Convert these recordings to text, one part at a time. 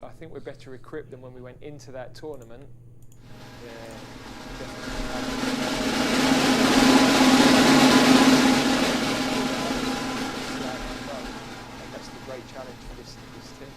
I think we're better equipped than when we went into that tournament. Yeah, definitely. And that's the great challenge for this team.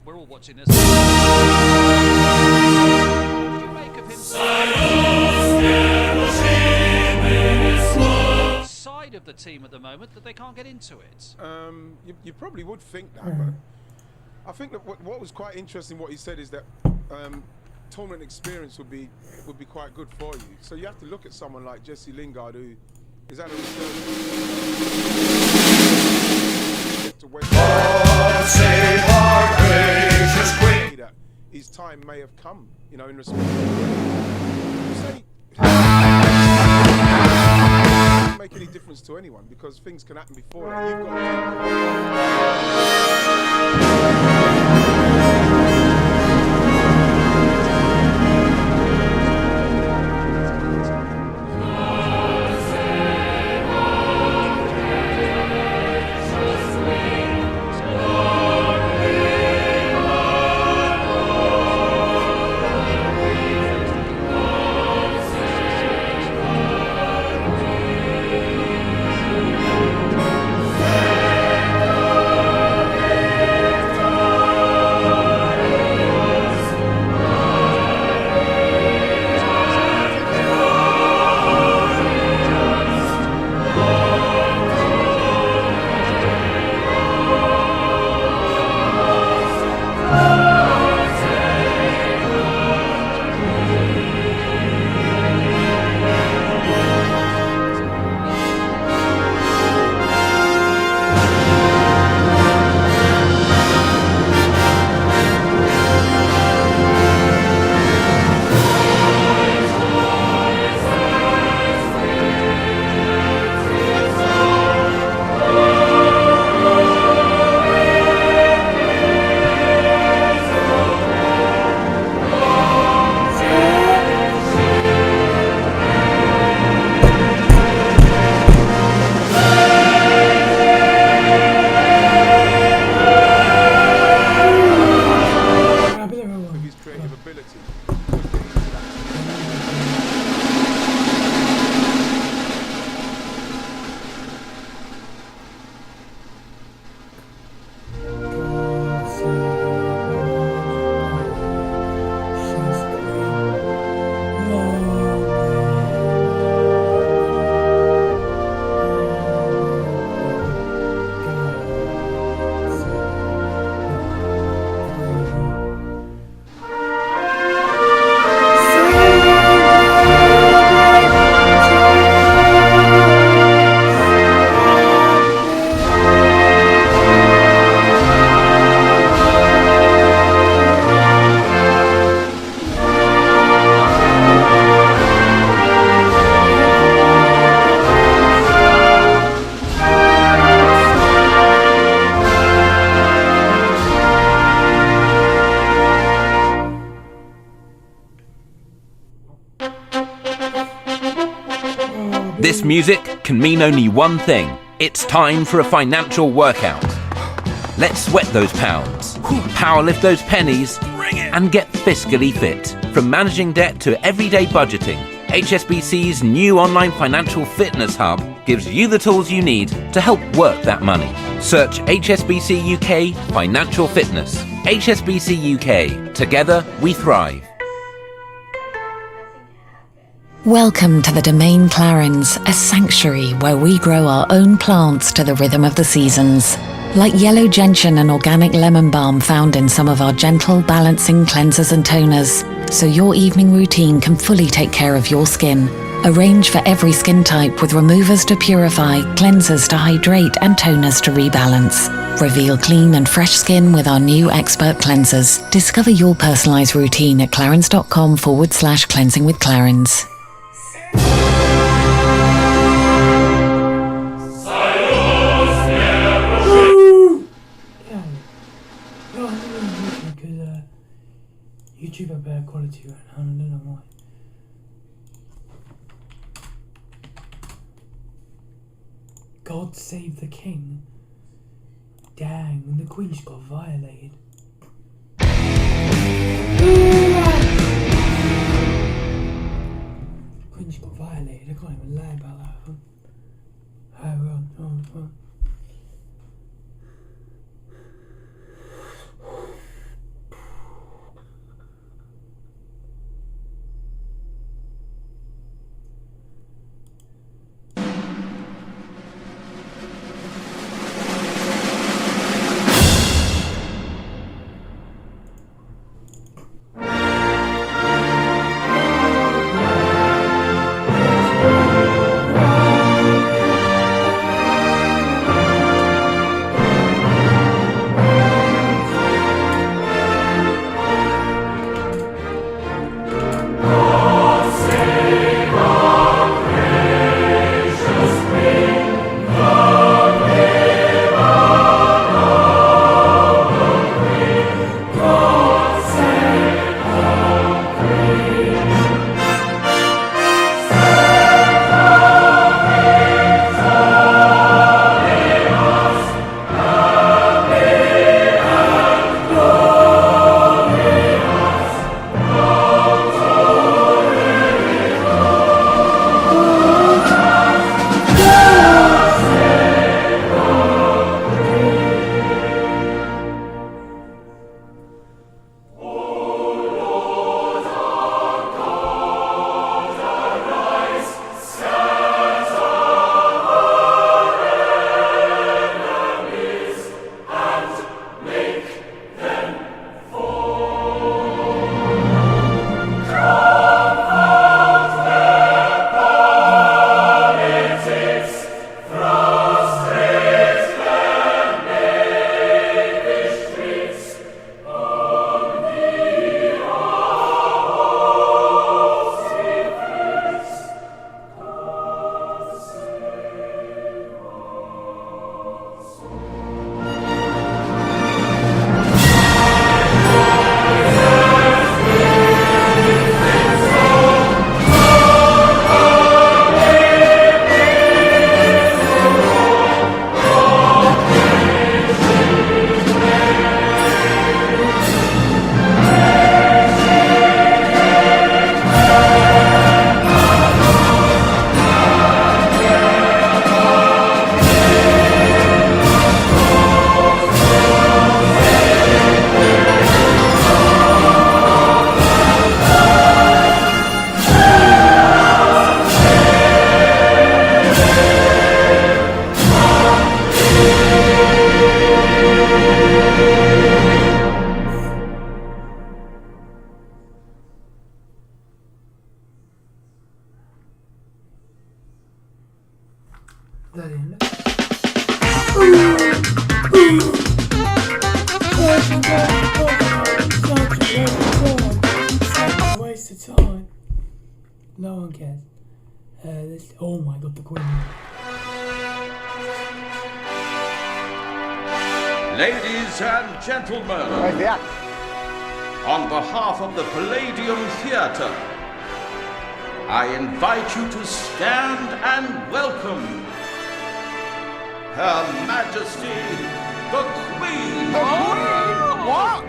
We're all watching this. What did you make of him? Side of the team at the moment that they can't get into it. You probably would think that, but I think that what was quite interesting what he said is that tournament experience would be quite good for you. So you have to look at someone like Jesse Lingard, who is at a that his time may have come, you know, in respect to doesn't make any difference to anyone because things can happen before that. You've got This music can mean only one thing. It's time for a financial workout. Let's sweat those pounds, powerlift those pennies, and get fiscally fit. From managing debt to everyday budgeting, HSBC's new online financial fitness hub gives you the tools you need to help work that money. Search HSBC UK Financial Fitness. HSBC UK. Together we thrive. Welcome to the Domain Clarins, a sanctuary where we grow our own plants to the rhythm of the seasons. Like yellow gentian and organic lemon balm found in some of our gentle, balancing cleansers and toners, so your evening routine can fully take care of your skin. A range for every skin type with removers to purify, cleansers to hydrate and toners to rebalance. Reveal clean and fresh skin with our new expert cleansers. Discover your personalised routine at clarins.com/cleansing with Clarins. YouTube have better quality right now, and I don't know why. God save the king. Dang, the queen just got violated. The queen just got violated. I can't even lie about that. Waste of time. No one cares. Oh my god, the queen. Ladies and gentlemen, on behalf of the Palladium Theatre, I invite you to stand and welcome Her Majesty the Queen. What?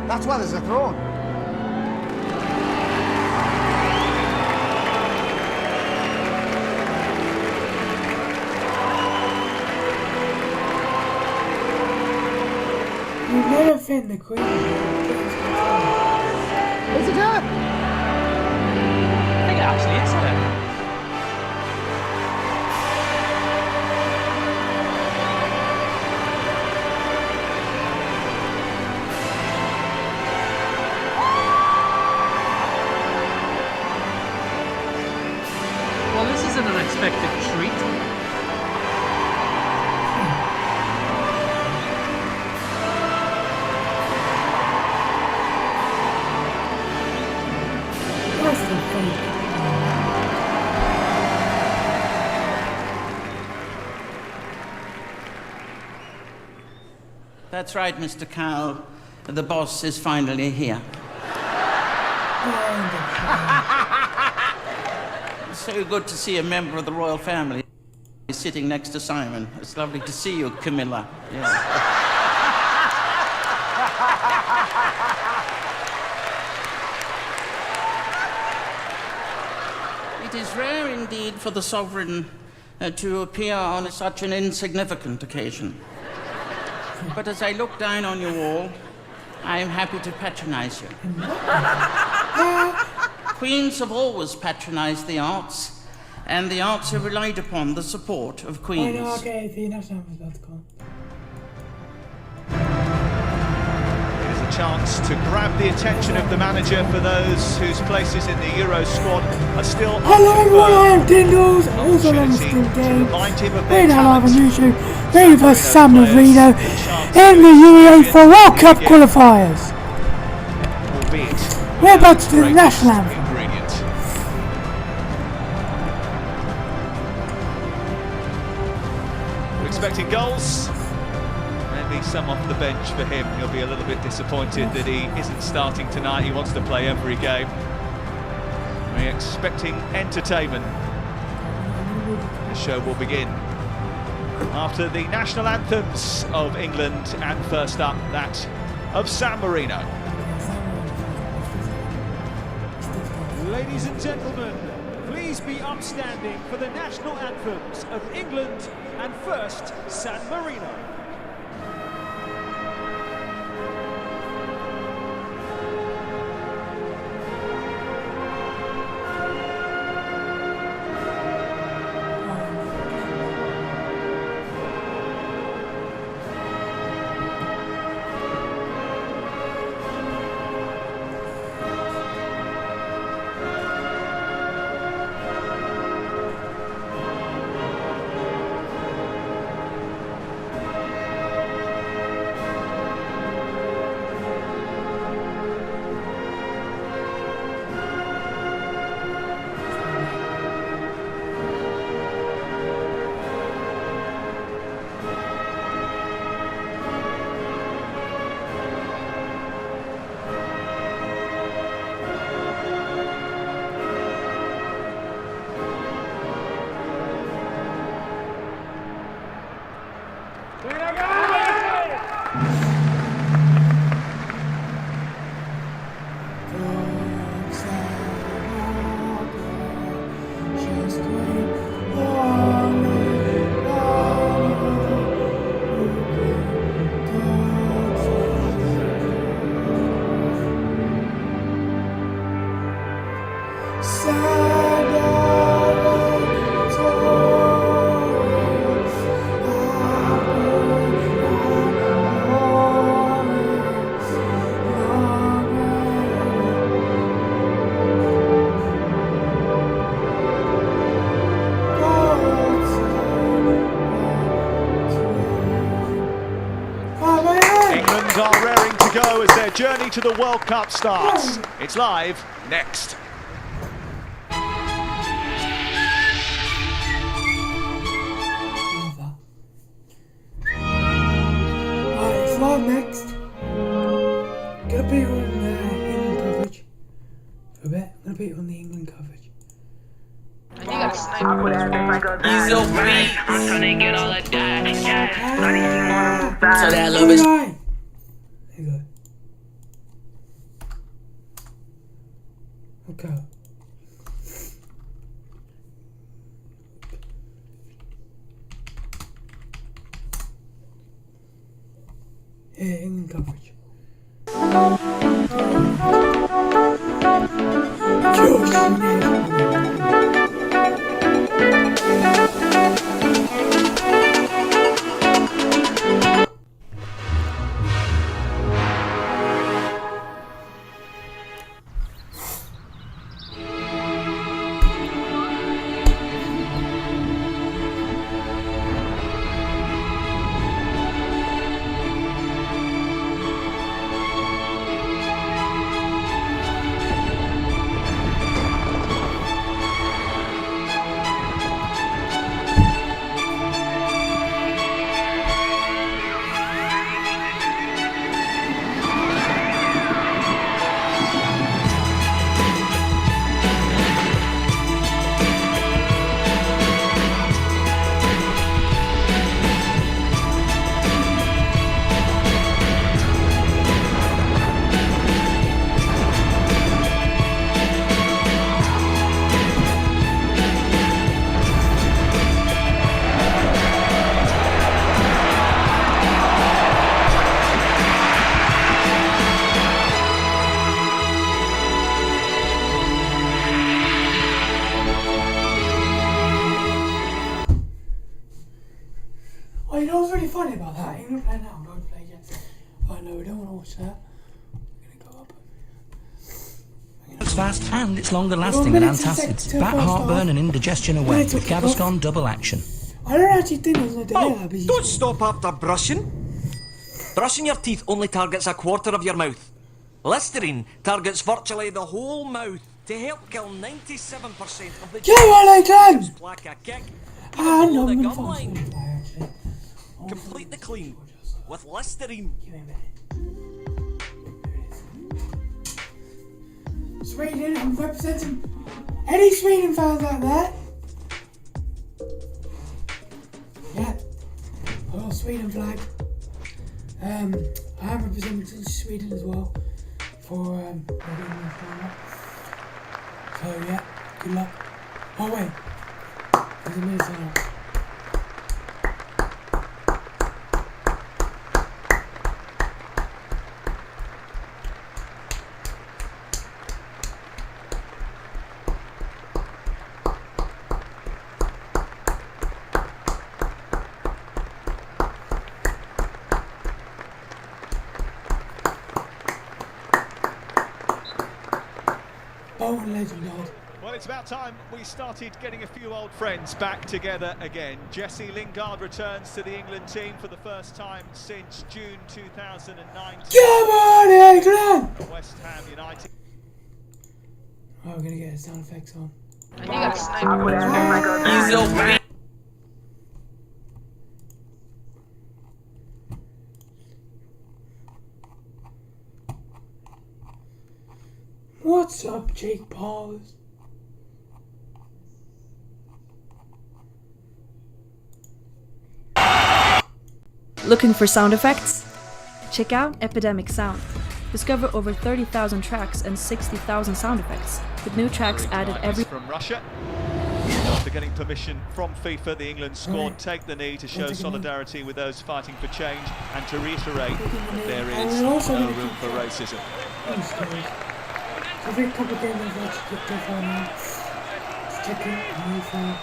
That's why there's a throne. You never offend the queen. Is it her? Hey, actually, isn't it? Well, this is an unexpected treat. What's the fake? That's right, Mr. Cowell. The boss is finally here. So good to see a member of the royal family sitting next to Simon. It's lovely to see you, Camilla. Yeah. It is rare indeed for the sovereign to appear on such an insignificant occasion. But as I look down on you all, I am happy to patronize you. Queens have always patronized the arts, and the arts have relied upon the support of queens. I know, okay, the national anthem is about to come. It is a chance to grab the attention of the manager for those whose places in the Euro squad are still Hello everyone, I am Dindles, also known as Tim Game. We're now live on YouTube, ready for San Marino in the UEFA World Cup qualifiers. We're about to do the national anthem. We're expecting goals. Maybe some off the bench for him. He'll be a little bit disappointed that he isn't starting tonight. He wants to play every game. We're expecting entertainment. The show will begin after the national anthems of England, and first up that of San Marino. Ladies and gentlemen, please be upstanding for the national anthems of England and first San Marino. Are raring to go as their journey to the World Cup starts. It's live next. It's live next. Gonna be on England coverage. For a bit, I'm gonna be on the England coverage. You got a sniper. He's so free. I'm trying to get all of that. So that love is. There you go. Okay. Yeah, England coverage. Josh, Oh, you know what's really funny about that? England playing now, I'm going to play against. Oh no, we don't want to watch that. We're going to go up. It's fast and it's longer lasting than antacids. Bat heartburn and indigestion away with Gaviscon double action. I don't actually think there's no delay that, but Don't stop after brushing. Brushing your teeth only targets a quarter of your mouth. Listerine targets virtually the whole mouth to help kill 97% of the plaque a kick. Even below the gum line. Complete the clean with Listerine. Sweden, I'm representing any Sweden fans out there. Yeah, oh, Sweden flag. I am representing Sweden as well for so yeah, good luck. Oh wait, there's a minute now. Well, it's about time we started getting a few old friends back together again. Jesse Lingard returns to the England team for the first time since June 2019. Come on, England! West Ham United. Oh, we're going to get his sound effects on. And you got a sniper. What's up, Jake Paul's? Looking for sound effects? Check out Epidemic Sound. Discover over 30,000 tracks and 60,000 sound effects, with new tracks added every... From Russia. After getting permission from FIFA, the England squad take the knee to show solidarity with those fighting for change and to reiterate that there is no room for racism. Every couple of games I've watched it go for now. Just checking new for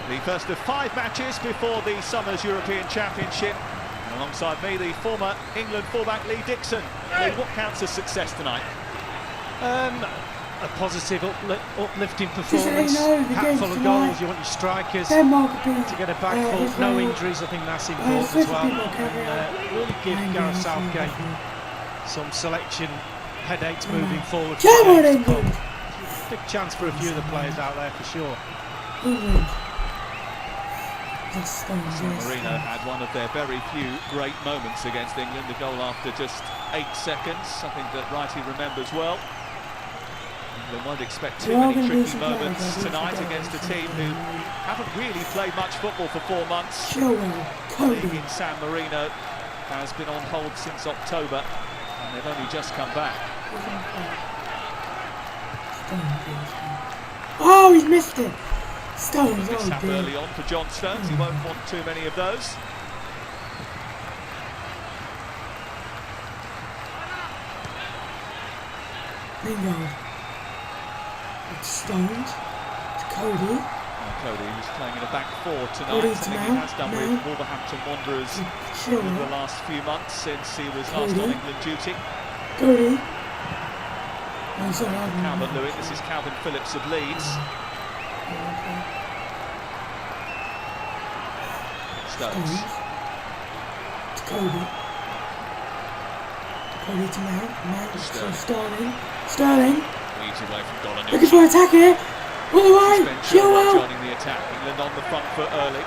the first of 5 matches before the summer's European Championship. And alongside me, the former England fullback Lee Dixon. Lee, what counts as success tonight? A positive, uplifting performance. Hat full of goals. You want your strikers to get a back full. No injuries. I think that's important as well. And really give Gareth Southgate some selection headaches moving forward. Big chance for a few of the players out there for sure. Marino had one of their very few great moments against England. The goal after just 8 seconds, something that Wrighty remembers well. They won't expect too many tricky moments tonight against a team who haven't really played much football for 4 months. The league in San Marino has been on hold since October, and they've only just come back. Oh, he's missed it! Stones, Mishap early on for John Stones. He won't want too many of those. Lingard. It's Stones. It's Cody. Cody, who's playing in a back 4 tonight. I think he has done with Wolverhampton Wanderers over the last few months since he was last on England duty. Cody. Calvert-Lewin, this is Calvin Phillips of Leeds. Stones. It's Cody. Cody to Mount. Sterling. Sterling. Weaves away from Gollanouchi. Looking for an attack here. All the way. Chilwell joining the attack. England on the front foot early.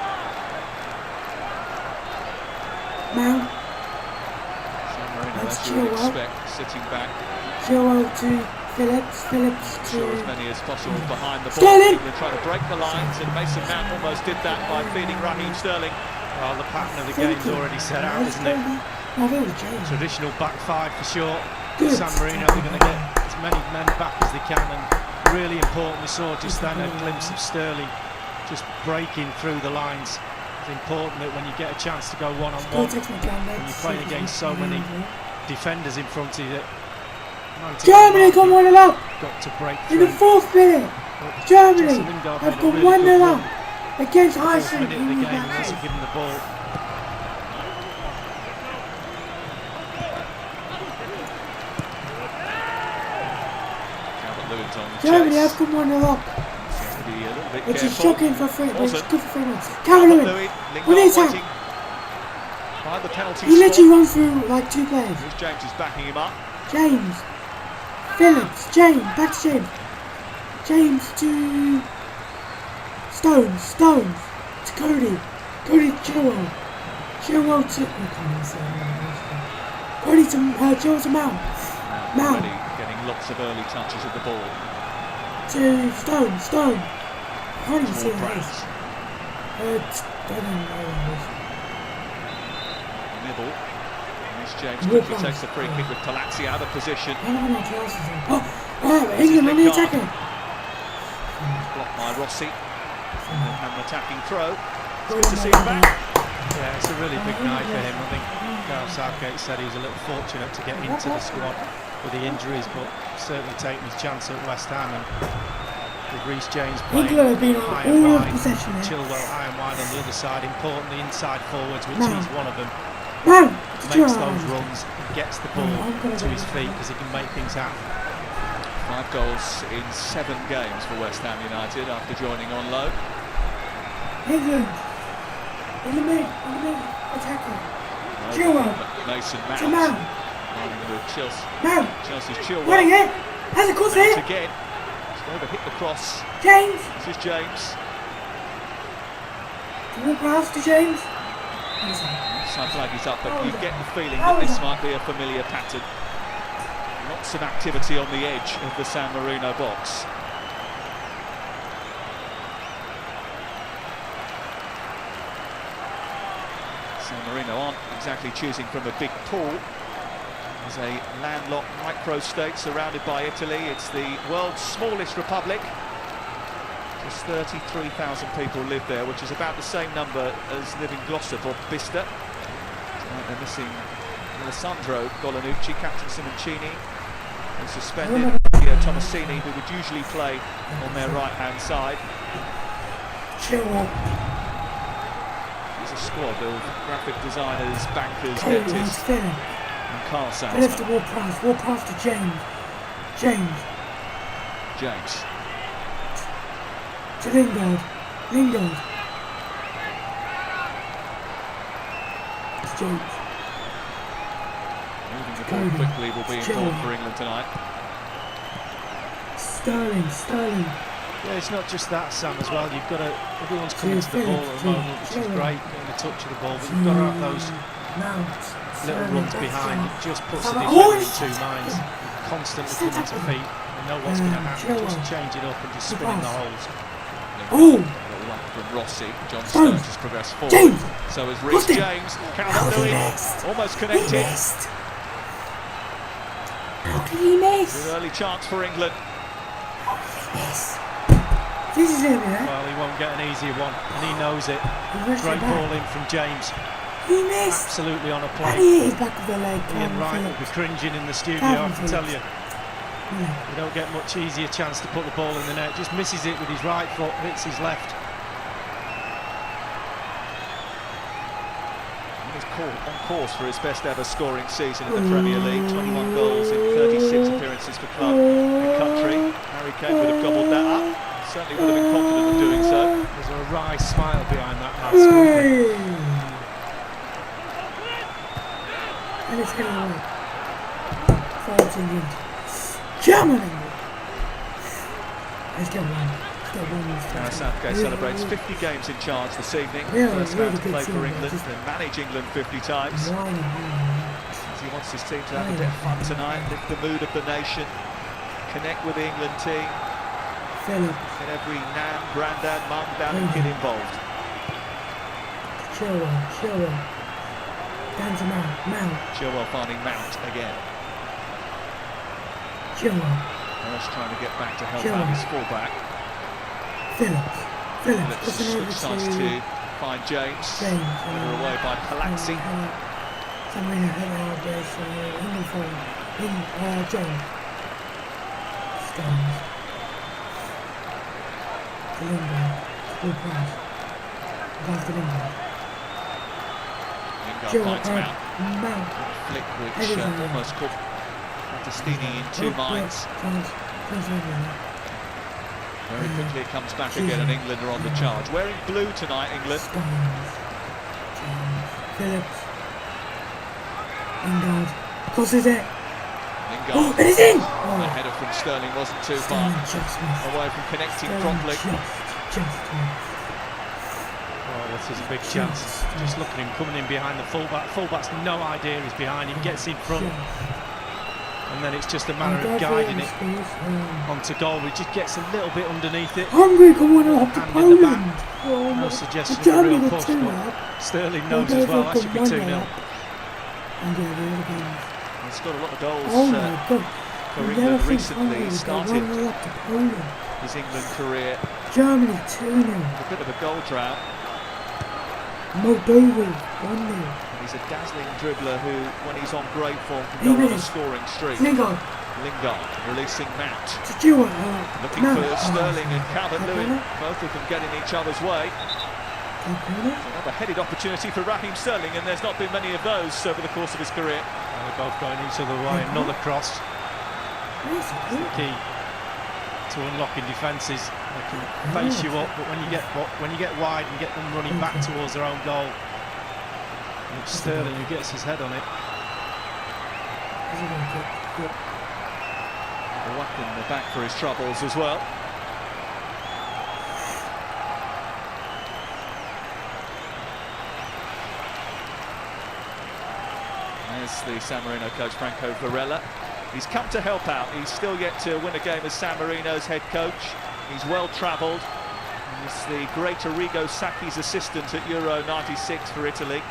Mount. San Marino, as you would expect, sitting back. Chilwell to Phillips. Phillips to... Sure as many as possible behind the ball. Sterling. England trying to break the lines, and Mason Mount almost did that by feeding Raheem Sterling. Well, the pattern of the game's already set out, isn't it? Traditional back 5 for sure. San Marino, they're going to get as many men back as they can, and really important, we saw just then a glimpse of Sterling just breaking through the lines. It's important that when you get a chance to go one-on-one, when you're playing against so many defenders in front of you, that Germany come 1-0 up! Got to break in the 4th minute. Germany Jesse Lingard have made a gone really 1-0 good up run. against Fourth Iceland. minute of the game, he wasn't given the ball. Germany have gone 1-0 up. Which is shocking for free, but it's good for 3 minutes. Calvert-Lewin, on the attack. By the penalty He literally runs through like 2 players. James is backing him up. James, Phillips, James, back to James. James to Stones to Cody Chilwell. Chilwell to Cody to Chilwell to Mount. Already getting lots of early touches of the ball. To Stone. I can't even see what it is. Nibble. Here's James quickly takes the free kick with Palazzi out of position. England on the attacker. Blocked by Rossi. And an attacking throw. It's good to see him back. Yeah, it's a really big night for him. I think Gareth Southgate said he was a little fortunate to get into the squad with the injuries, but certainly taking his chance at West Ham. And with Reece James playing high and wide, Chilwell high and wide on the other side, importantly inside forwards, which he's one of them. Makes those runs, gets the ball to his feet because he can make things happen. 5 goals in 7 games for West Ham United after joining on loan. England in the mid, attacking. Chilwell. Mason Mount. Running with Chelsea. Mount. Chelsea's Chilwell. Running it. Has a cross here. Again. He's over hit the cross. James. This is James. Walk past to James. Side flag is up, but you get the feeling that this might be a familiar pattern. Lots of activity on the edge of the San Marino box. San Marino aren't exactly choosing from a big pool. As a landlocked micro-state surrounded by Italy, it's the world's smallest republic. Just 33,000 people live there, which is about the same number as live in Glossop or Bicester. They're missing Alessandro Golanucci, captain Simoncini, and suspended Tomasini, who would usually play on their right-hand side. There's a squad of graphic designers, bankers, dentists, and car salesmen. Left to Ward Prowse to James. To Lingard. It's James. Moving the ball quickly will be important for England tonight. Sterling. Yeah, it's not just that, Sam, as well. You've got to, everyone's coming to the ball at the moment, which is great, getting a touch of the ball, but you've got to have those little runs behind. It just puts the defender in 2 minds. Constantly coming to feet, and know what's going to happen. Just change it up and just spin in the holes. From Rossi. John Stones has progressed forward. So has Reece James. Calvert-Lewin almost connected. How can he miss? An early chance for England. This is him, yeah? Well, he won't get an easier one, and he knows it. Great ball in from James. He missed. Absolutely on a plate. And he hit his back of the leg. Ian Wright will be cringing in the studio, I can tell you. You don't get much easier chance to put the ball in the net. Just misses it with his right foot, hits his left. He's on course for his best ever scoring season in the Premier League. 21 goals in 36 appearances for club and country. Harry Kane would have gobbled that up. Certainly would have been confident of doing so. There's a wry smile behind that mask. And it's going away. France England. Germany! Let's get one. Southgate celebrates 50 games in charge this evening. First man to play for England and manage England 50 times. As he wants his team to have a bit of fun tonight, lift the mood of the nation, connect with the England team, get every nan, grandad, mum, dad and kid involved. Chilwell. Down to Mount. Chilwell finding Mount again. First trying to get back to help out his fullback. Phillips starts to find James. Winner away by Palazzi. James. to Lingard. Good pass. Pass to Lingard. Lingard Joe, finds him out. Mount. Flick which almost caught Destini in two minds. Very quickly it comes back again and England are on the charge. Wearing blue tonight, England. Phillips. Lingard. Crosses it. Lingard. Oh, it is in! The header from Sterling wasn't too far away from connecting properly. Oh, this is a big chance. Just look at him coming in behind the fullback. Fullback's no idea he's behind him, gets in front. And then it's just a matter of guiding it onto goal. He just gets a little bit underneath it. Hungary coming up to Poland. No suggestion of a real push, but Sterling knows as well that should be 2-0. He's got a lot of goals for Never England think recently. Hungary He would go started 1-0 up to Poland. his England career Germany 2-0. a bit of a goal drought. Moldova 1-0. He's a dazzling dribbler who, when he's on great form, can go on a scoring streak. Lingard releasing Mount. Looking Mount. for Sterling and Calvert-Lewin. Both of them getting each other's way. Another headed opportunity for Raheem Sterling, and there's not been many of those over the course of his career. And they're both going each other way. Another cross. That's the key to unlocking defences. They can face you up, but when you get wide and get them running back towards their own goal, and it's Sterling who gets his head on it. A whack in the back for his troubles as well. There's the San Marino coach, Franco Varela. He's come to help out. He's still yet to win a game as San Marino's head coach. He's well travelled. He's the great Arrigo Sacchi's assistant at Euro 96 for Italy.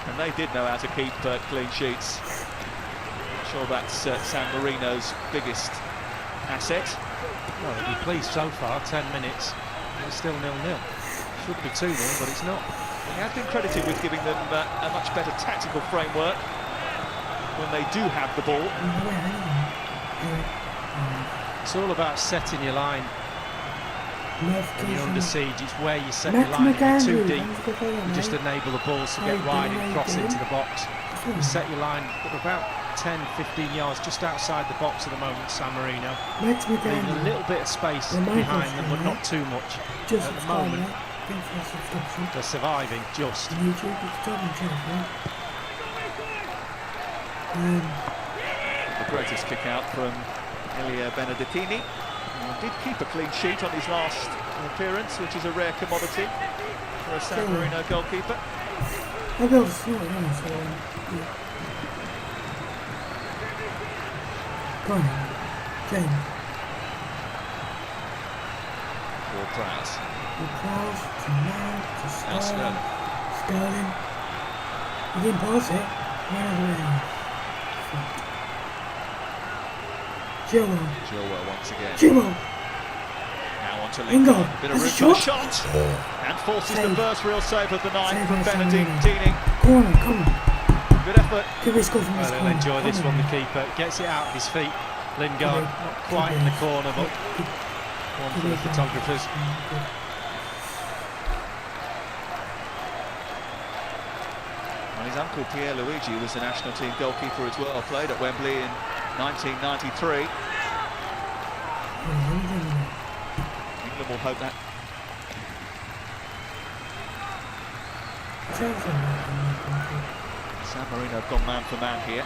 And they did know how to keep clean sheets. I'm sure that's San Marino's biggest asset. Well, they'll be pleased so far, 10 minutes. It's still 0-0. Should be 2-0, but it's not. He has been credited with giving them a much better tactical framework when they do have the ball. It's all about setting your line. When you're under siege, it's where you set your line. If you're too deep, you just enable the balls to get wide and cross into the box. You set your line at about 10-15 yards just outside the box at the moment, San Marino. Leaving a little bit of space behind them, but not too much. At the moment, they're surviving just. The greatest kick out from Elia Benedettini. He did keep a clean sheet on his last appearance, which is a rare commodity for a San Marino goalkeeper. Prowse. Now Sterling. He didn't pass it. Chilwell once again. Now on to Lingard. Bit of room for the shot. And forces the first real save of the night from Benedettini. Corner, come on. Good effort. Good risk from this corner. They'll enjoy this one, the keeper. Gets it out of his feet. Lingard, not quite in the corner, but one for the photographers. Well, his uncle Pierre Luigi was the national team goalkeeper as well. Played at Wembley in 1993. England will hope that. San Marino have gone man for man here.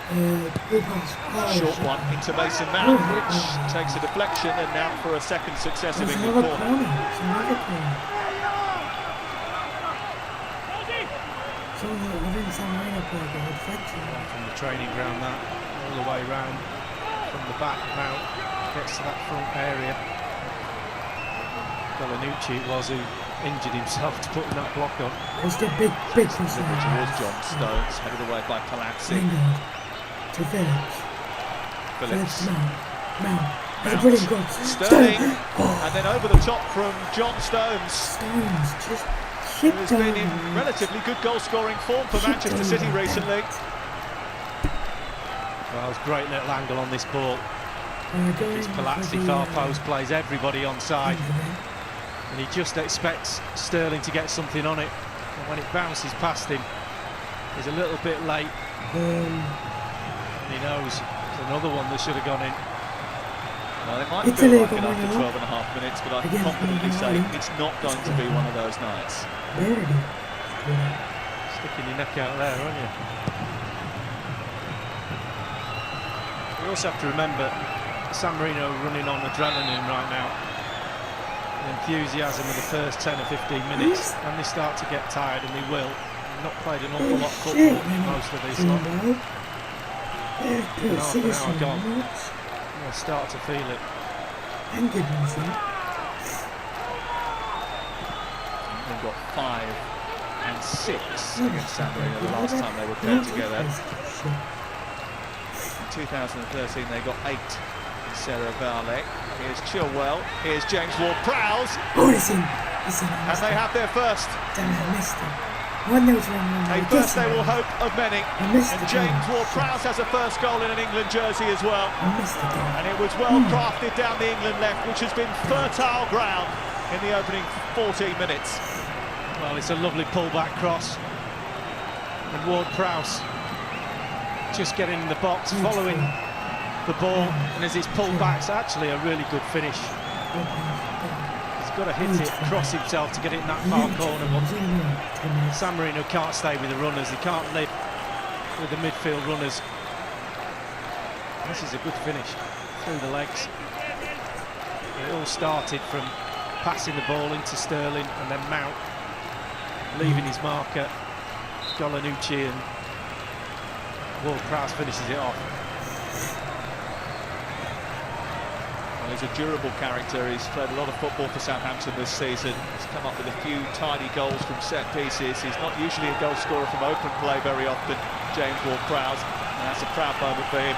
Short one into Mason Mount, which takes a deflection, and now for a second successive England corner. From the training ground, that all the way round from the back, Mount gets to that front area. Belanucci it was who injured himself to putting that block on. It's the big towards John Stones, headed away by Palazzi. To Phillips. Mount. That's a Mount. brilliant goal. Sterling. And then over the top from John Stones. Just who's been in relatively good goal-scoring form for Manchester City recently. Well, it was a great little angle on this ball. It's Palazzi, far post, plays everybody onside. And he just expects Sterling to get something on it. And when it bounces past him, he's a little bit late. And he knows it's another one that should have gone in. Well, it might feel like it after 12 and a half minutes, but I can confidently say it's not going to be one of those nights. Sticking your neck out there, aren't you? We also have to remember San Marino running on adrenaline right now. The enthusiasm of the first 10 or 15 minutes. When they start to get tired, and they will, they've not played an awful lot of football most of this lot. Half an hour gone. They'll start to feel it. They've got 5 and 6 against San Marino the last time they were paired together. In 2013 they got 8 in Serra Valle. Here's Chilwell, here's James Ward-Prowse. And they have their first. A first they will hope of many. And James Ward-Prowse has a first goal in an England jersey as well. And it was well crafted down the England left, which has been fertile ground in the opening 14 minutes. Well, it's a lovely pull-back cross. And Ward-Prowse just getting in the box, following the ball. And as it's pulled back, it's actually a really good finish. He's got to hit it, cross himself to get it in that far corner. But San Marino can't stay with the runners. He can't live with the midfield runners. This is a good finish through the legs. It all started from passing the ball into Sterling and then Mount leaving his marker, Golanucci, and Ward-Prowse finishes it off. Well, he's a durable character. He's played a lot of football for Southampton this season. He's come up with a few tidy goals from set pieces. He's not usually a goal scorer from open play very often, James Ward-Prowse, and that's a proud moment for him.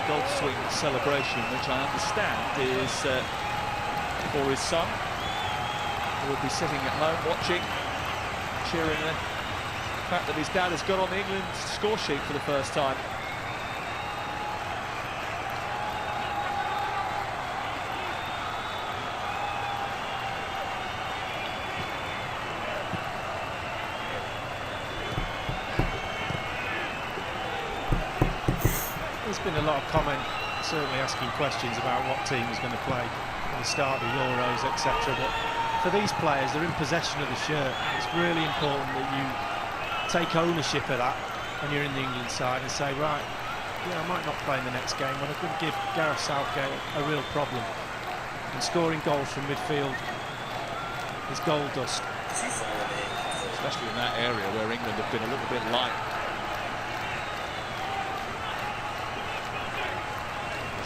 Golf swing celebration, which I understand is for his son, who will be sitting at home watching, cheering the fact that his dad has got on the England score sheet for the first time. There's been a lot of comment, certainly asking questions about what team is going to play at the start of the Euros, etc. But for these players, they're in possession of the shirt. It's really important that you take ownership of that when you're in the England side and say, right, yeah, I might not play in the next game, but I could give Gareth Southgate a real problem. And scoring goals from midfield is gold dust. Especially in that area where England have been a little bit light.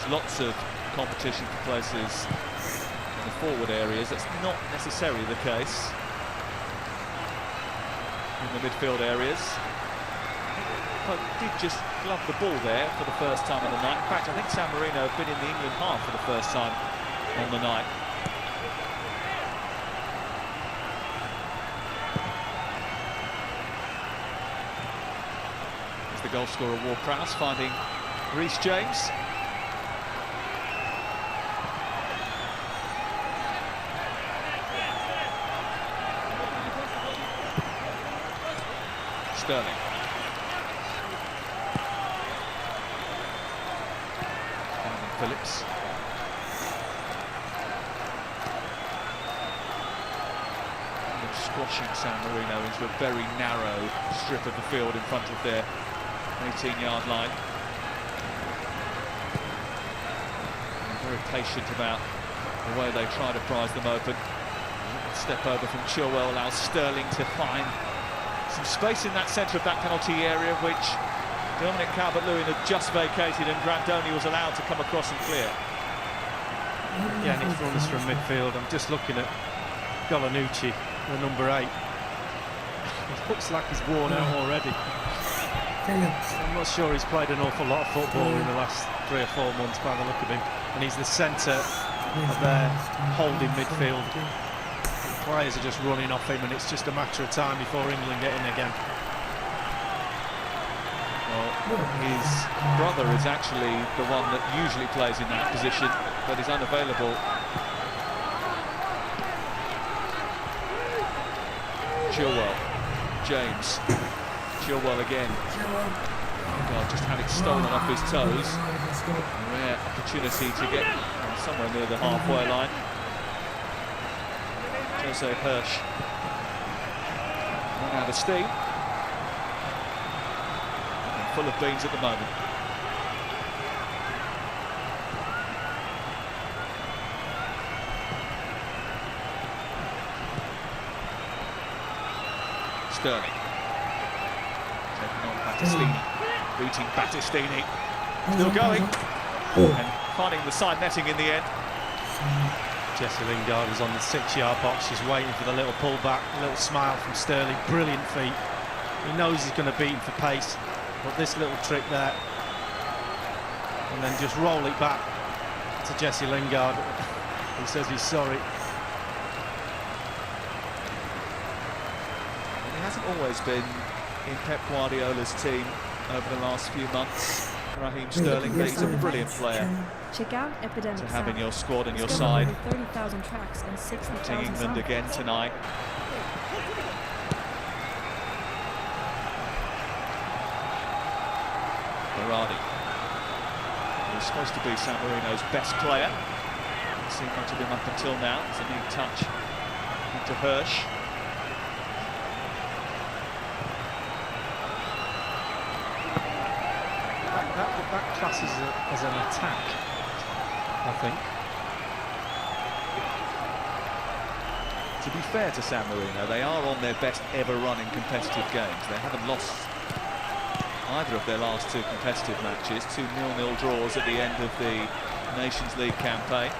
Lots of competition for places in the forward areas. That's not necessarily the case in the midfield areas. But did just glove the ball there for the first time of the night. In fact, I think San Marino have been in the England half for the first time on the night. As the goal scorer Ward-Prowse finding Reece James. Sterling. Phillips. And squashing San Marino into a very narrow strip of the field in front of their 18-yard line. And very patient about the way they try to prize them open. A step over from Chilwell allows Sterling to find some space in that centre of that penalty area, which Dominic Calvert-Lewin had just vacated, and Grandoni was allowed to come across and clear. Again, it's runners from midfield. I'm just looking at Golanucci, the number 8. It looks like he's worn out already. I'm not sure he's played an awful lot of football in the last 3 or 4 months by the look of him. And he's the centre of their holding midfield. Players are just running off him, and it's just a matter of time before England get in again. Well, his brother is actually the one that usually plays in that position, but is unavailable. Chilwell, James, Chilwell again. Oh God, just had it stolen off his toes. A rare opportunity to get somewhere near the halfway line. Jose Hirsch run out of steam. And full of beans at the moment. Sterling taking on Battistini, beating Battistini, still going and finding the side netting in the end. Jesse Lingard was on the 6-yard box, just waiting for the little pullback, a little smile from Sterling. Brilliant feet. He knows he's going to beat him for pace, but this little trick there, and then just roll it back to Jesse Lingard. He says he's sorry. He hasn't always been in Pep Guardiola's team over the last few months, Raheem Sterling, but he's a brilliant player Check out Epidemic to have in Sound. your squad and your Discover side. over 30,000 tracks and 60,000 England sound again effects. tonight. Berardi, who's supposed to be San Marino's best player. Haven't seen much of him up until now. It's a neat touch into Hirsch. That classes as an attack, I think. To be fair to San Marino, they are on their best ever run in competitive games. They haven't lost either of their last 2 competitive matches, 2 0-0 draws at the end of the Nations League campaign.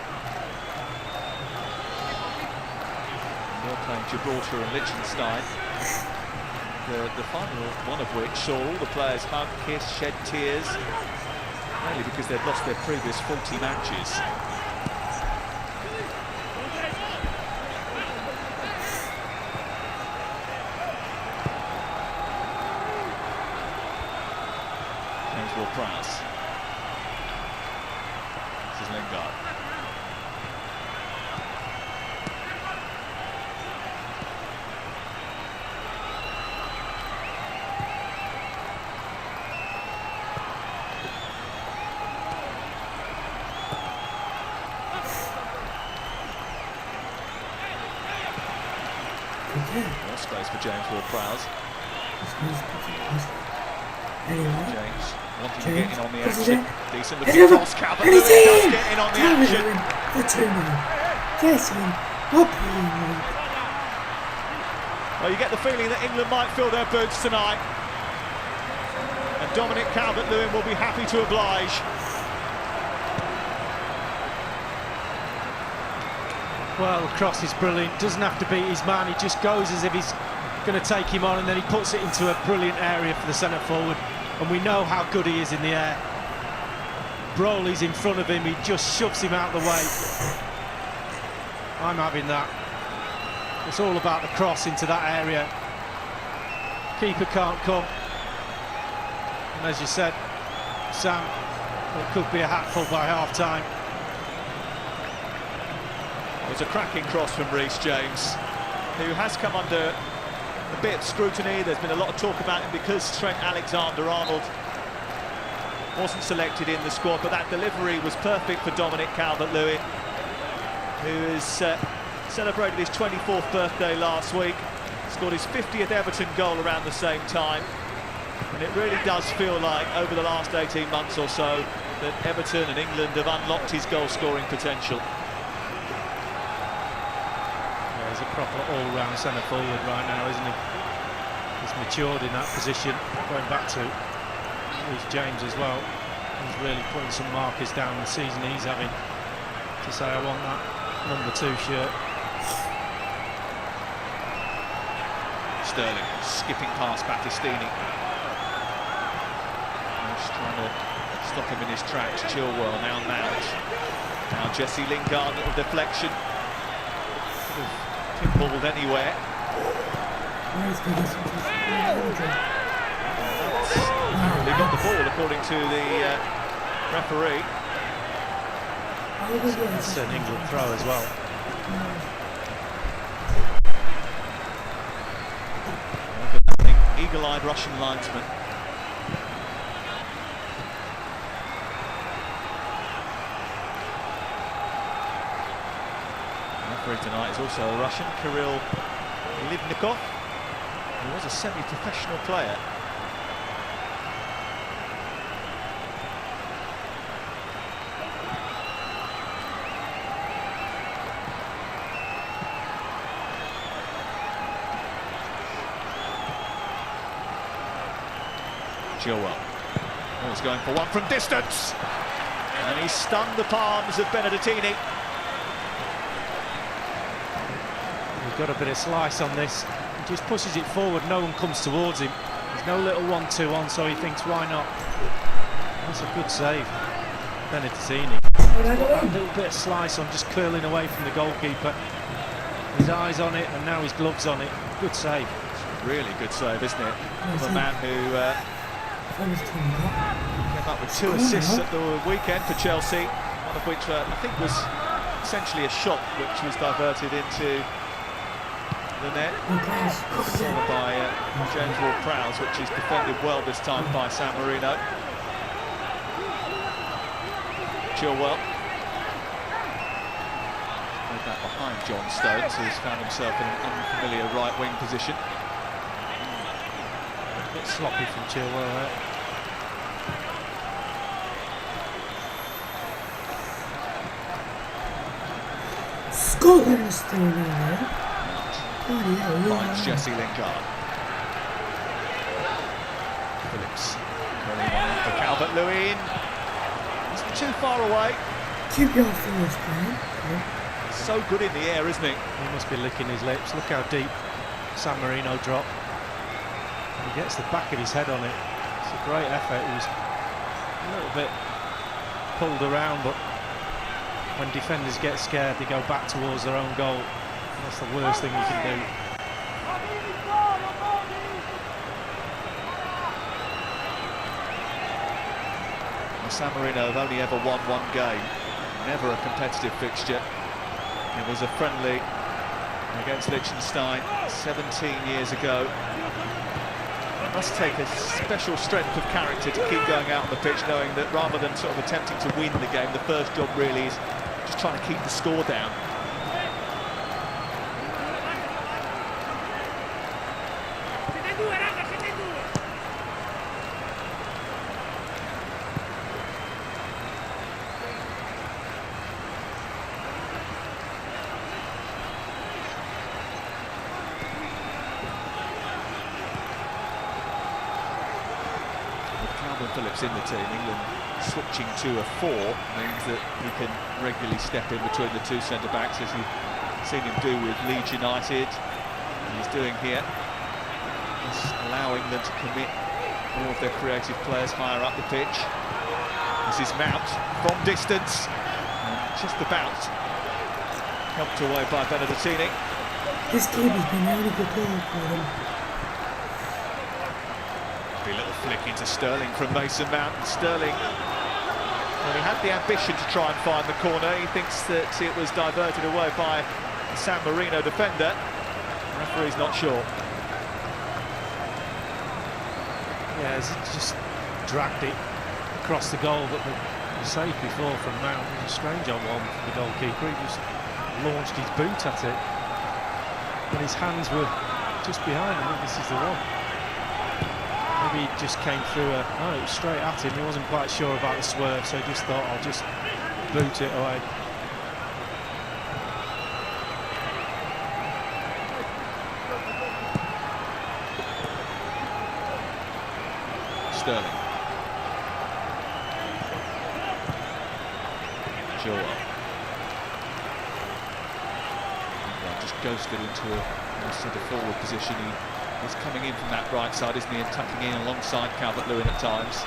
They're playing Gibraltar and Liechtenstein. The final one of which saw all the players hug, kiss, shed tears, mainly because they'd lost their previous 40 matches. James Ward-Prowse. This is Lingard. More space for James Ward-Prowse. James wanting to get in on the action. Decent looking cross. Calvert-Lewin does get in on the action. Well, you get the feeling that England might fill their boots tonight. And Dominic Calvert-Lewin will be happy to oblige. Well, the cross is brilliant. Doesn't have to beat his man. He just goes as if he's going to take him on, and then he puts it into a brilliant area for the centre forward. And we know how good he is in the air. Broly's in front of him. He just shoves him out of the way. I'm having that. It's all about the cross into that area. Keeper can't come. And as you said, Sam, it could be a hatful by half-time. It was a cracking cross from Reece James, who has come under a bit of scrutiny. There's been a lot of talk about him because Trent Alexander-Arnold wasn't selected in the squad, but that delivery was perfect for Dominic Calvert-Lewin, who has celebrated his 24th birthday last week, scored his 50th Everton goal around the same time, and it really does feel like over the last 18 months or so that Everton and England have unlocked his goal-scoring potential. He's a proper all-round centre forward right now, isn't he? He's matured in that position, going back to Reece James as well. He's really putting some markers down the season he's having to say, I want that number 2 shirt. Sterling skipping past Battistini. Just trying to stop him in his tracks. Chilwell now Mount. Now Jesse Lingard, little deflection. Pinballed anywhere. Apparently got the ball, according to the referee. It's an England throw as well. Eagle-eyed Russian linesman. The referee tonight is also a Russian, Kirill Livnikov, who was a semi-professional player. Chilwell. Oh, he's going for one from distance. And he stunned the palms of Benedettini. He's got a bit of slice on this. He just pushes it forward, no one comes towards him. There's no little 1-2 on, so he thinks, why not? That's a good save. Benedettini. A little bit of slice on, just curling away from the goalkeeper. His eyes on it, and now his gloves on it. Good save. Really good save, isn't it? From a man who came up with 2 assists at the weekend for Chelsea, one of which I think was essentially a shot which was diverted into the net, followed by James Ward-Prowse, which is defended well this time by San Marino. Chilwell made that behind John Stones, who's found himself in an unfamiliar right-wing position. A bit sloppy from Chilwell there. Scotland is still in there. Finds Jesse Lingard. Phillips curling one in for Calvert-Lewin. He's too far away. Keep your fingers down. So good in the air, isn't he? He must be licking his lips. Look how deep San Marino dropped. He gets the back of his head on it. It's a great effort. He was a little bit pulled around, but when defenders get scared, they go back towards their own goal. That's the worst thing you can do. San Marino have only ever won one game, never a competitive fixture. It was a friendly against Liechtenstein 17 years ago. It must take a special strength of character to keep going out on the pitch, knowing that rather than sort of attempting to win the game, the first job really is just trying to keep the score down. Phillips in the team, England switching to a 4 means that he can regularly step in between the 2 centre-backs, as you've seen him do with Leeds United, and he's doing here. He's allowing them to commit more of their creative players higher up the pitch. This is Mount from distance, and just about helped away by Benedettini. This game has been a really good goal for them. A little flick into Sterling from Mason Mount. Sterling, well, he had the ambition to try and find the corner. He thinks that it was diverted away by the San Marino defender. The referee's not sure. Yeah, he just dragged it across the goal, but the save before from Mount was a strange on one from the goalkeeper. He just launched his boot at it, and his hands were just behind him. This is the one. Maybe he just came through it was straight at him. He wasn't quite sure about the swerve, so he just thought, I'll just boot it away. Sterling. Chilwell. Just ghosted into a centre-forward position. He's coming in from that right side, isn't he, and tucking in alongside Calvert-Lewin at times.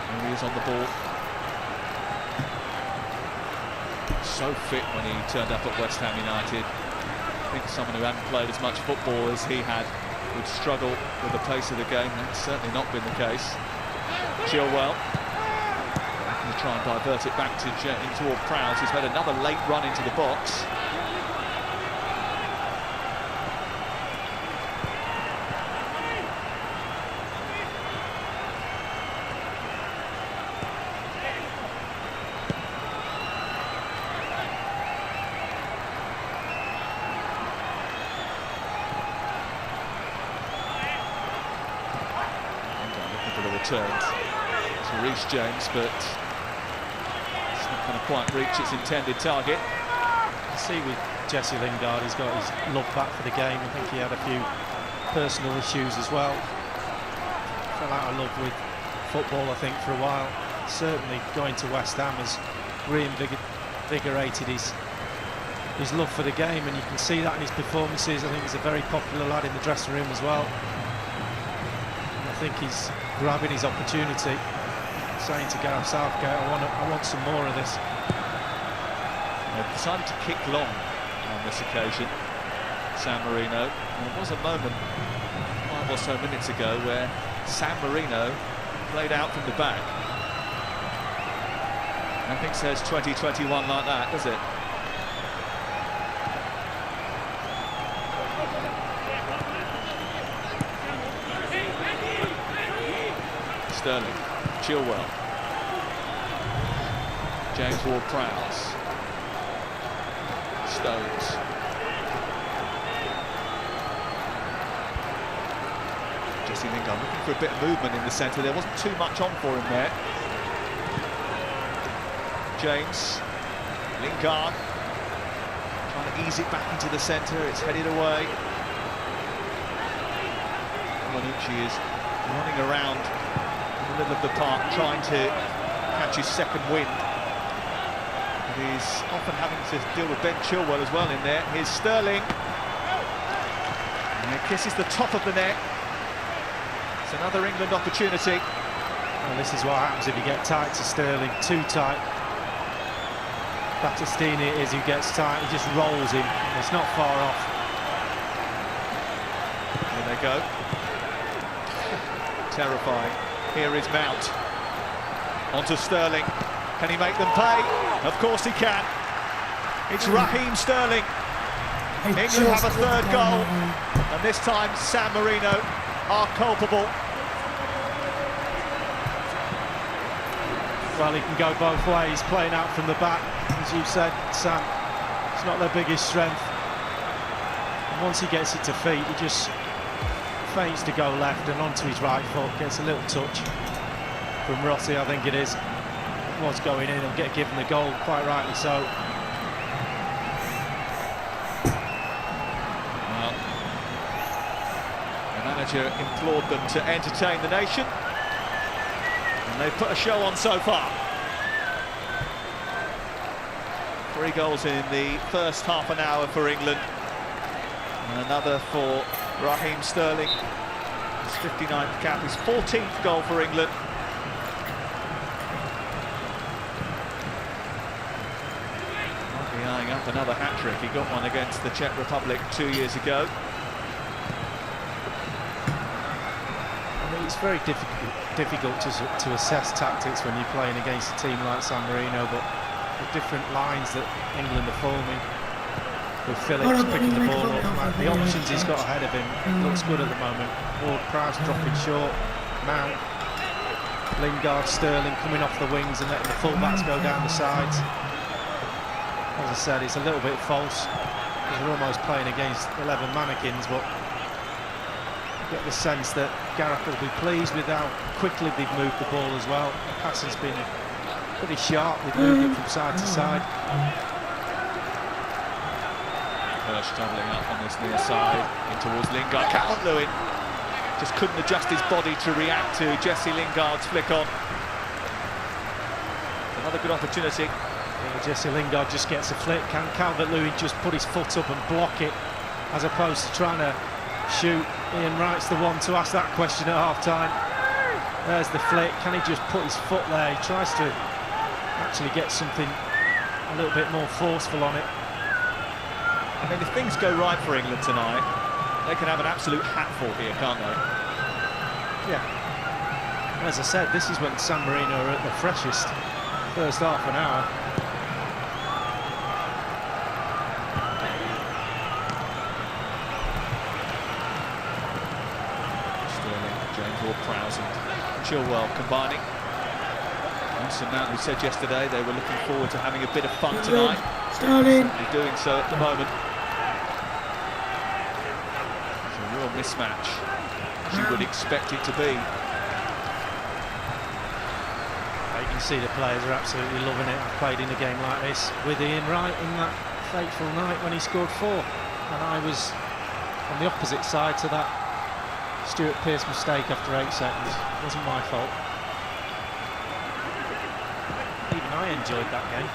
There he is on the ball. So fit when he turned up at West Ham United. think someone who hadn't played as much football as he had would struggle with the pace of the game. That's certainly not been the case. Chilwell going to try and divert it back toward Prowse, who's had another late run into the box. Turned to Reece James, but it's not going to quite reach its intended target. You see with Jesse Lingard, he's got his love back for the game. I think he had a few personal issues as well. Fell out of love with football, I think, for a while. Certainly going to West Ham has reinvigorated his love for the game, and you can see that in his performances. I think he's a very popular lad in the dressing room as well. I think he's grabbing his opportunity, saying to Gareth Southgate, I want some more of this. They've decided to kick long on this occasion, San Marino. And there was a moment 5 or so minutes ago where San Marino played out from the back. Nothing says 2021 like that, does it? Sterling, Chilwell, James Ward-Prowse, Stones, Jesse Lingard looking for a bit of movement in the centre. There wasn't too much on for him there. James, Lingard, trying to ease it back into the centre. It's headed away. Bonucci is running around in the middle of the park, trying to catch his second wind. But he's often having to deal with Ben Chilwell as well in there. Here's Sterling. And he kisses the top of the net. It's another England opportunity. Well, this is what happens if you get tight to Sterling, too tight. Battistini it is who gets tight, he just rolls him. It's not far off. There they go. Terrifying. Here is Mount. Onto Sterling. Can he make them pay? Of course he can. It's Raheem Sterling. England have a third goal. And this time San Marino are culpable. Well, he can go both ways, playing out from the back. As you said, Sam, it's not their biggest strength. And once he gets it to feet, he just feints to go left and onto his right foot, gets a little touch from Rossi, I think it is. It was going in, he'll get given the goal, quite rightly so. Well, the manager implored them to entertain the nation, and they've put a show on so far. 3 goals in the first half an hour for England, and another for Raheem Sterling. His 59th cap, his 14th goal for England. Might be eyeing up another hat-trick. He got one against the Czech Republic 2 years ago. I mean, it's very difficult to assess tactics when you're playing against a team like San Marino, but the different lines that England are forming, with Phillips picking the ball up, the options he's got ahead of him, looks good at the moment. Ward-Prowse dropping short, Mount, Lingard, Sterling coming off the wings and letting the full-backs go down the sides. As I said, it's a little bit false, because we're almost playing against 11 mannequins, but you get the sense that Gareth will be pleased with how quickly they've moved the ball as well. The passing's been pretty sharp, they've moved it from side to side. Hirsch travelling up on this near side, in towards Lingard. Calvert-Lewin just couldn't adjust his body to react to Jesse Lingard's flick on. Another good opportunity. Yeah, Jesse Lingard just gets a flick. Can Calvert-Lewin just put his foot up and block it, as opposed to trying to shoot? Ian Wright's the one to ask that question at half-time. There's the flick. Can he just put his foot there? He tries to actually get something a little bit more forceful on it. And then if things go right for England tonight, they can have an absolute hatful here, can't they? Yeah. As I said, this is when San Marino are at their freshest. First half an hour. Sterling, James Ward-Prowse and Chilwell combining. Mason Mount, who said yesterday they were looking forward to having a bit of fun tonight. Sterling. Certainly doing so at the moment. It's a real mismatch, as you would expect it to be. You can see the players are absolutely loving it. I've played in a game like this with Ian Wright in that fateful night when he scored 4. And I was on the opposite side to that Stuart Pearce mistake after 8 seconds. It wasn't my fault. Even I enjoyed that game.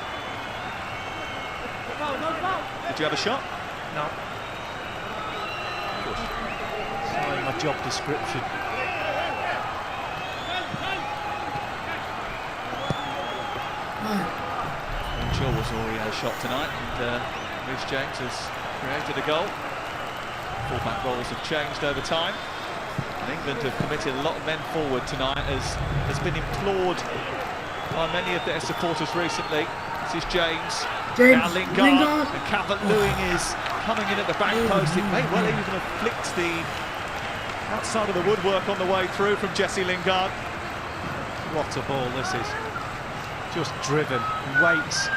Did you have a shot? No. It's not in my job description. Chilwell's already had a shot tonight, and Reece James has created a goal. Full-back roles have changed over time. And England have committed a lot of men forward tonight, as has been implored by many of their supporters recently. This is James. Now Lingard. And Calvert-Lewin is coming in at the back post. It may well even have flicked the outside of the woodwork on the way through from Jesse Lingard. What a ball this is. Just driven, he waits,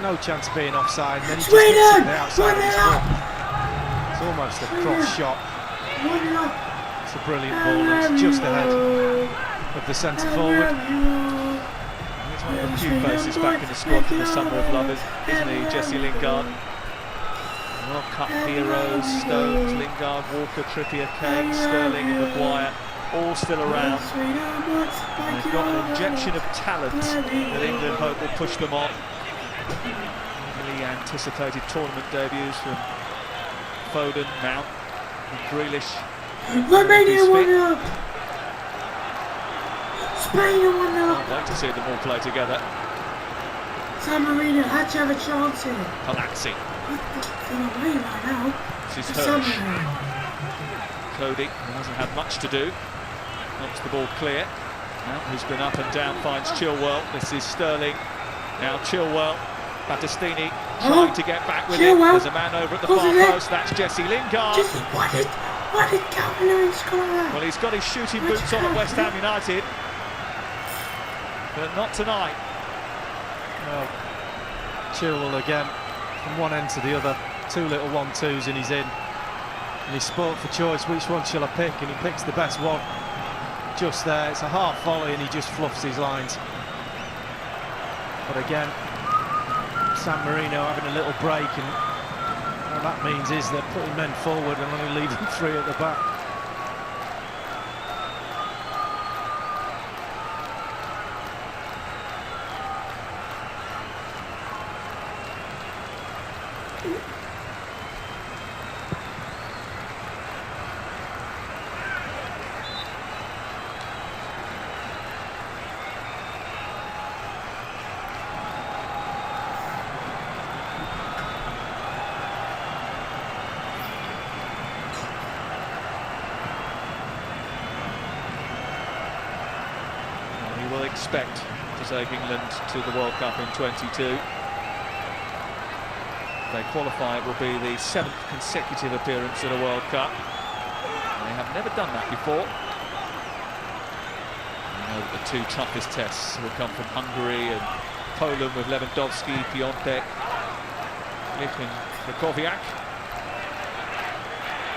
no chance of being offside, and then he just hits it the outside of his foot. It's almost a cross shot. It's a brilliant ball, and it's just ahead of the centre forward. He's one of the few faces back in the squad for the Summer of Love, isn't he, Jesse Lingard? World Cup heroes, Stones, Lingard, Walker, Trippier, Kane, Sterling and Maguire, all still around. And they've got an injection of talent that England hope will push them on. Really anticipated tournament debuts from Foden, Mount and Grealish. Romania 1-0! Spain 1-0! I'd like to see them all play together. San Marino had to have a chance here. Palazzi. Away right now. This is Hirsch. Cody, who hasn't had much to do, knocks the ball clear. Now, who's been up and down, finds Chilwell. This is Sterling. Now Chilwell. Battistini trying to get back with it. There's a man over at the far post. That's Jesse Lingard. Why did Calvert-Lewin score that? Well, he's got his shooting boots on at West Ham United, but not tonight. Well, Chilwell again, from one end to the other. 2 little 1-2s and he's in. And he's sport for choice, which one shall I pick? And he picks the best one. Just there, it's a half volley and he just fluffs his lines. But again, San Marino having a little break, and what that means is they're putting men forward and only leaving 3 at the back. Expect to take England to the World Cup in 22. If they qualify, it will be the 7th consecutive appearance at a World Cup. They have never done that before. You know that the 2 toughest tests will come from Hungary and Poland with Lewandowski, Piontek, Glick and Krakowiak.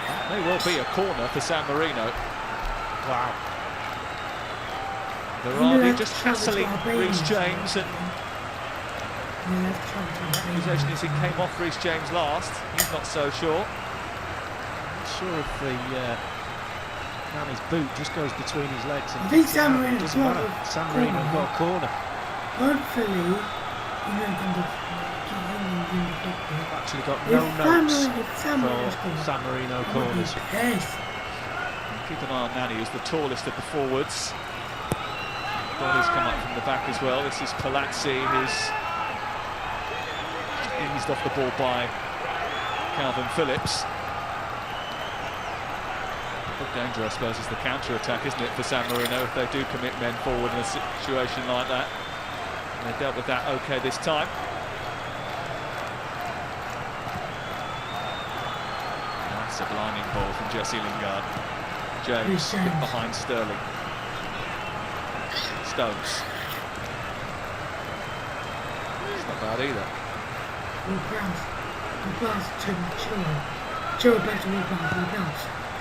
That may well be a corner for San Marino. Wow. Varane just hassling Reece James, and the accusation is he came off Reece James last. He's not so sure. Not sure if the man his boot just goes between his legs. And I think San Marino doesn't matter. San Marino got a corner. Hopefully, Actually got no notes for San Marino corners. Keep an eye on Nani, who's the tallest of the forwards. Bodies come up from the back as well. This is Palazzi, who's eased off the ball by Calvin Phillips. Good danger, I suppose, is the counter-attack, isn't it, for San Marino, if they do commit men forward in a situation like that. And they dealt with that okay this time. That's a blinding ball from Jesse Lingard. James hit behind Sterling. Stones. It's not bad either.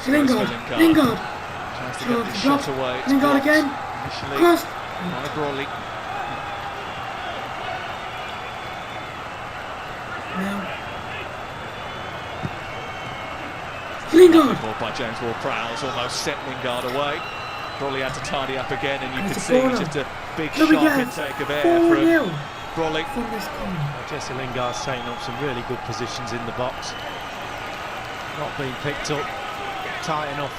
Lingard. Tries to get the shot away. It's Lingard blocked again. Initially Cross. by Brawley. Now. Lingard. Ball by James Ward-Prowse almost sent Lingard away. Brawley had to tidy up again, and you could see just a big sharp intake of air from Brawley. Jesse Lingard's taking up some really good positions in the box. Not being picked up tight enough.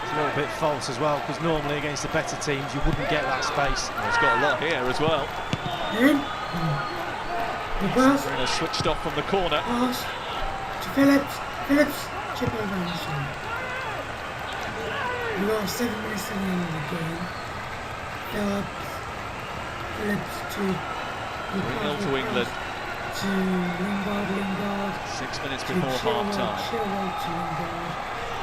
It's a little bit false as well, because normally against the better teams you wouldn't get that space. Well, he's got a lot here as well. Marino switched off from the corner. Pass to Phillips. Chip over on the side. We've got 7 minutes to the end of the game. Phillips to 3-0 to England. To Lingard. 6 minutes before half-time.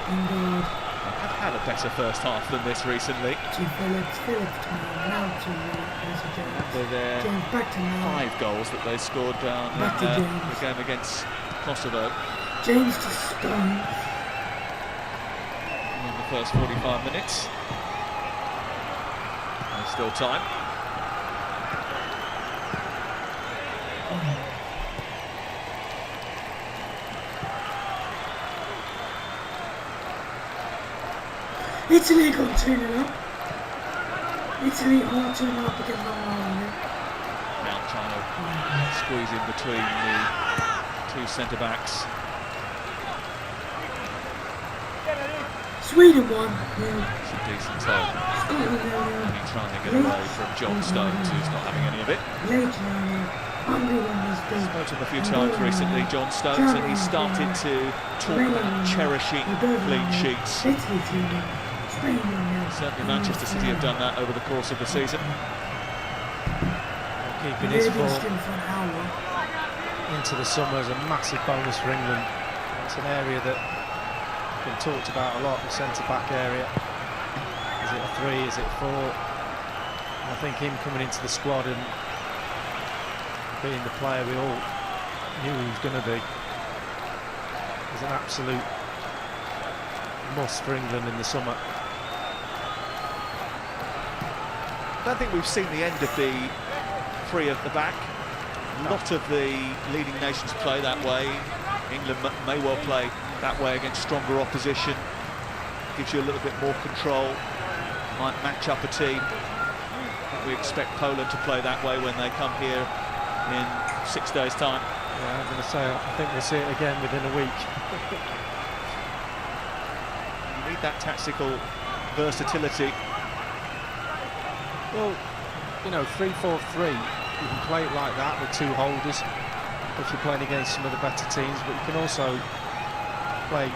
Lingard. I've had a better first half than this recently. To Phillips to now to James. James back to now. 5 goals that they scored down in the game against Kosovo. James to Stones. In the first 45 minutes. There's still time. Italy got 2-0 up. Italy are 2-0 up against Norway. Now trying to squeeze in between the two centre-backs. Sweden won. It's a decent turn. Only trying to get away from John Stones, who's not having any of it. Spoke to him a few times recently, John Stones, and he started to talk about cherishing clean sheets. Certainly Manchester City have done that over the course of the season. Keeping his ball into the summer is a massive bonus for England. It's an area that been talked about a lot, the centre-back area. Is it a 3, is it a 4? And I think him coming into the squad and being the player we all knew he was going to be is an absolute must for England in the summer. I don't think we've seen the end of the 3 at the back. A lot of the leading nations play that way. England may well play that way against stronger opposition. Gives you a little bit more control. Might match up a team. We expect Poland to play that way when they come here in 6 days' time. Yeah, I'm going to say, I think we'll see it again within a week. You need that tactical versatility. Well, you know, 3-4-3, you can play it like that with 2 holders if you're playing against some of the better teams, but you can also play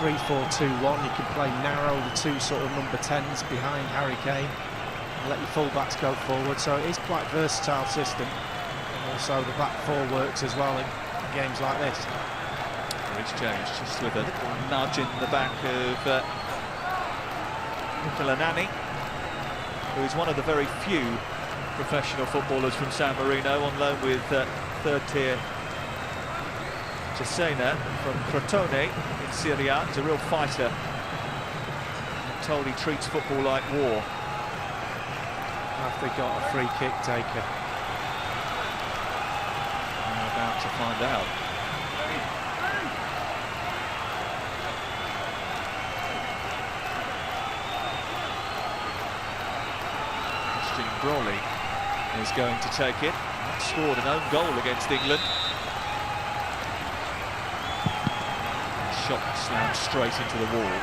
3-4-2-1. You can play narrow, the 2 sort of number 10s behind Harry Kane, and let your full-backs go forward. So it is quite a versatile system. And also the back 4 works as well in games like this. Rich James just with a nudge in the back of Nicola Nani, who is one of the very few professional footballers from San Marino, on loan with third-tier Cesena from Crotone in Serie A. He's a real fighter. I'm told he treats football like war. Have they got a free kick taker? We're about to find out. Brawley is going to take it. Scored an own goal against England. Shot slammed straight into the wall.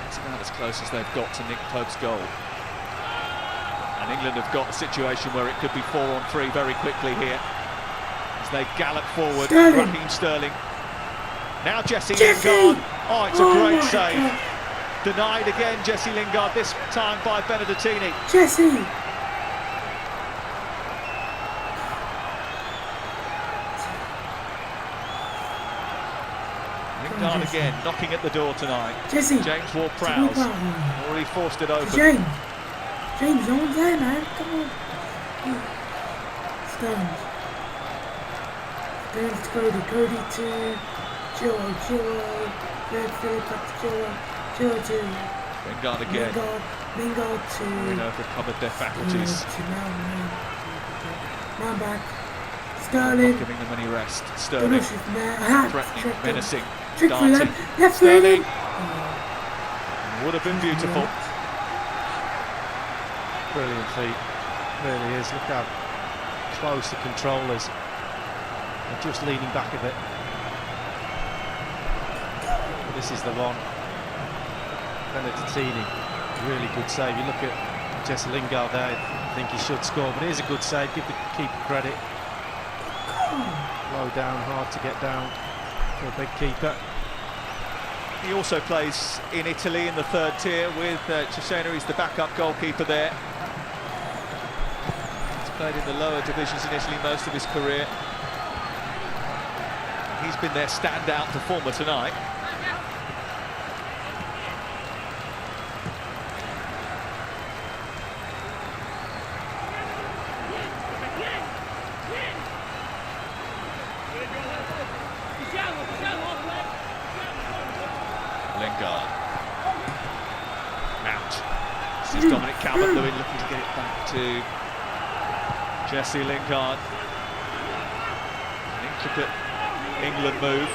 It's about as close as they've got to Nick Pope's goal. And England have got a situation where it could be 4-on-3 very quickly here. As they gallop forward, Raheem Sterling. Now Jesse Lingard. Oh, it's a great save. God. Denied again, Jesse Lingard, this time by Benedettini. Jesse! Lingard again, knocking at the door tonight. Jesse! James Ward-Prowse already forced it open. James! James, no one's there, man. Come on. Stones. Stones to Cody. Cody to Joe. Philip back to Joe to Lingard again. Lingard to Marino have recovered their faculties. To now back. Sterling. Not giving them any rest. Sterling. Threatening, menacing. Darting. Sterling. Would have been beautiful. Brilliant feat. Really is. Look how close the controllers are, just leaning back a bit. This is the one. Benedettini, really good save. You look at Jesse Lingard there, I think he should score, but it is a good save. Give the keeper credit. Low down, hard to get down for a big keeper. He also plays in Italy in the third tier with Cesena. He's the backup goalkeeper there. He's played in the lower divisions in Italy most of his career. He's been their standout performer tonight. Lingard. Mount. This is Dominic Calvert-Lewin looking to get it back to Jesse Lingard. An intricate England move.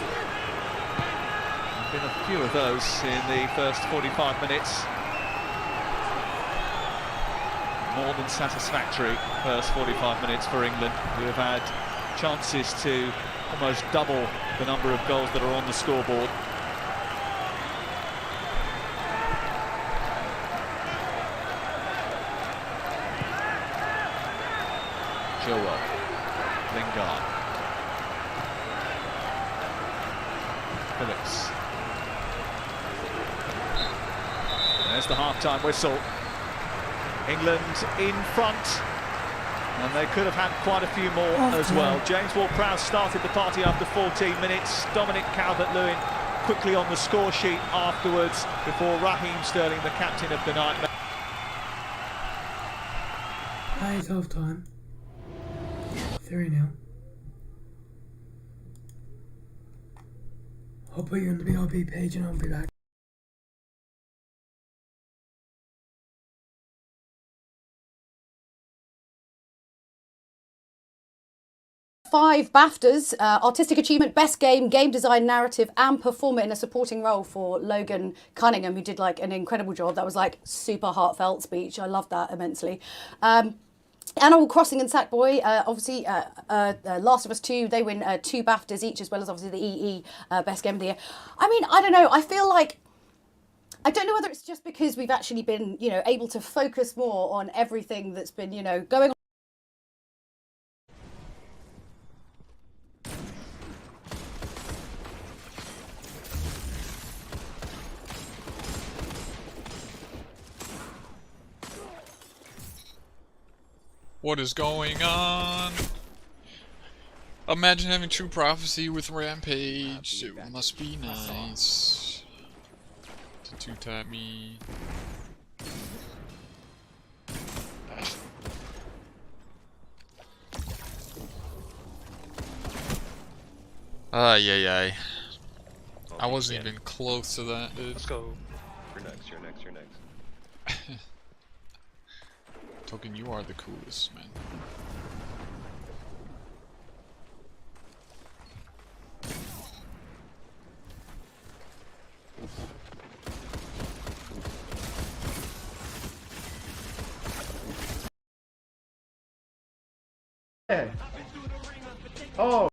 There've been a few of those in the first 45 minutes. More than satisfactory first 45 minutes for England, who have had chances to almost double the number of goals that are on the scoreboard. Joel, Lingard, Phillips. There's the half-time whistle. England in front, and they could have had quite a few more as well. James Ward-Prowse started the party after 14 minutes. Dominic Calvert-Lewin quickly on the score sheet afterwards before Raheem Sterling, the captain of the night. That is half-time. 3-0. I'll put you on the BRB page and I'll be back. Five BAFTAs, Artistic Achievement, Best Game, Game Design, Narrative and Performer in a supporting role for Logan Cunningham, who did like an incredible job. That was like super heartfelt speech. I loved that immensely. Animal Crossing and Sackboy, obviously Last of Us 2, they win 2 BAFTAs each, as well as obviously the EE Best Game of the Year. I mean, I don't know, I feel like, I don't know whether it's just because we've actually been, you know, able to focus more on everything that's been, you know, going on. What is going on? Imagine having True Prophecy with Rampage. It must be nice. To two-tap me. Yay. I wasn't even close to that, dude. Let's go. You're next. Token, you are the coolest, man. Oh!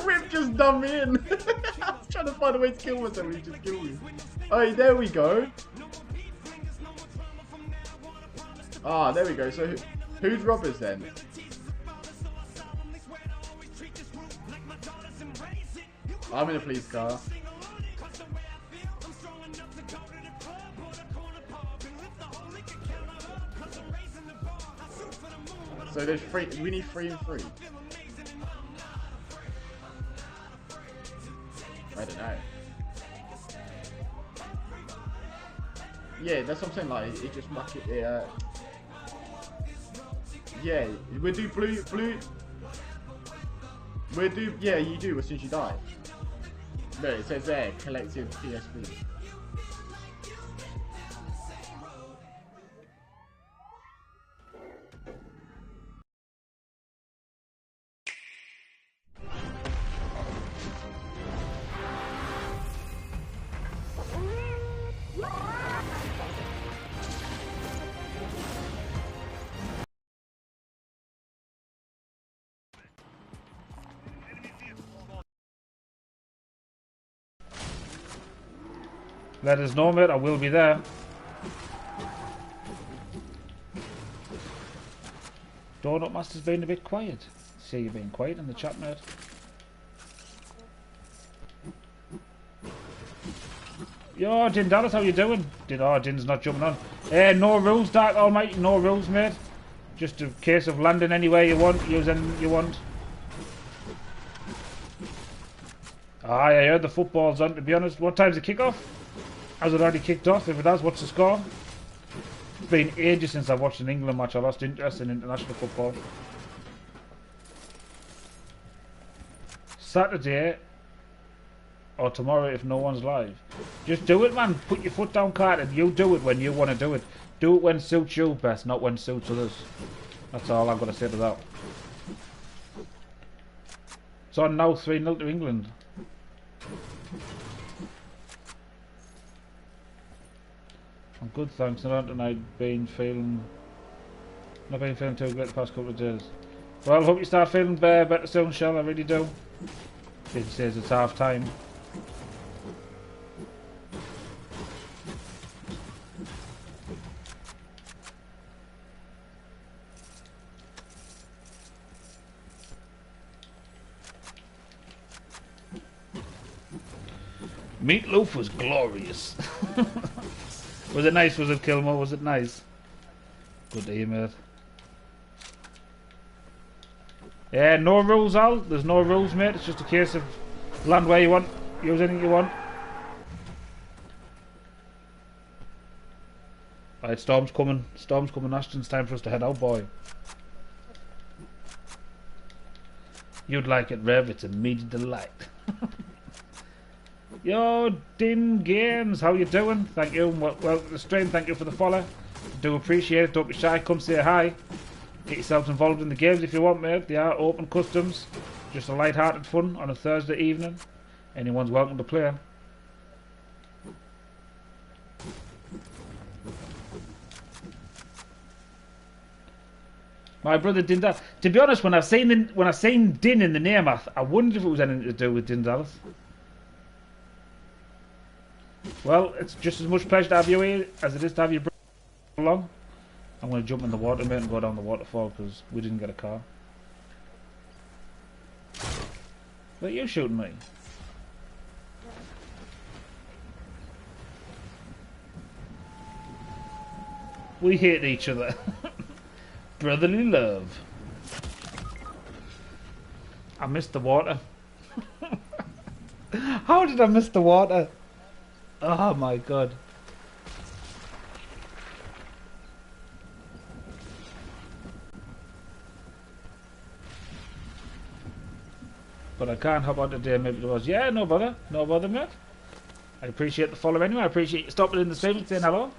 Rip just dumped me in! I was trying to find a way to kill myself and he just killed me. Oh, there we go. Ah, there we go. So who's robbers then? I'm in a police car. So there's 3. We need 3 and 3. I don't know. Yeah, that's what I'm saying. Like, it just muck it. Yeah, we'll do blue. We'll do. Yeah, you do as soon as you die. No, it says there, collective PSP. Let us know, mate. I will be there. Donut Master's been a bit quiet. See you being quiet in the chat, mate. Yo, Din Dallas, how you doing? Din's not jumping on. No rules, Dark Almighty. No rules, mate. Just a case of landing anywhere you want, use anything you want. I heard the football's on, to be honest. What time's the kickoff? Has it already kicked off? If it has, what's the score? It's been ages since I've watched an England match. I lost interest in international football. Saturday or tomorrow if no one's live. Just do it, man. Put your foot down, Carter. You do it when you want to do it. Do it when suits you best, not when suits others. That's all I've got to say to that. It's on now 3-0 to England. I'm good, thanks. Not tonight. Not been feeling too great the past couple of days. Well, I hope you start feeling better soon, Shell. I really do. It says it's half time. Meatloaf was glorious. Was it nice? Was it, Kilmore? Was it nice? Good to hear, mate. Yeah, no rules, Al. There's no rules, mate. It's just a case of land where you want, use anything you want. Right, storm's coming. Storm's coming, Ashton. It's time for us to head out, boy. You'd like it, Rev. It's a meaty delight. Yo, Din Games, how you doing? Thank you. Well, the stream, thank you for the follow. Do appreciate it. Don't be shy. Come say hi. Get yourselves involved in the games if you want, mate. They are open customs. Just a light-hearted fun on a Thursday evening. Anyone's welcome to play. My brother Din Dallas. To be honest, when I seen Din in the name, I wondered if it was anything to do with Din Dallas. Well, it's just as much pleasure to have you here as it is to have you along. I'm going to jump in the water, mate, and go down the waterfall because we didn't get a car. But you shooting me? We hate each other. Brotherly love. I missed the water. How did I miss the water? Oh my god. But I can't hop on today, maybe it was. Yeah, no bother. No bother, mate. I appreciate the follow anyway. I appreciate you stopping in the stream and saying hello.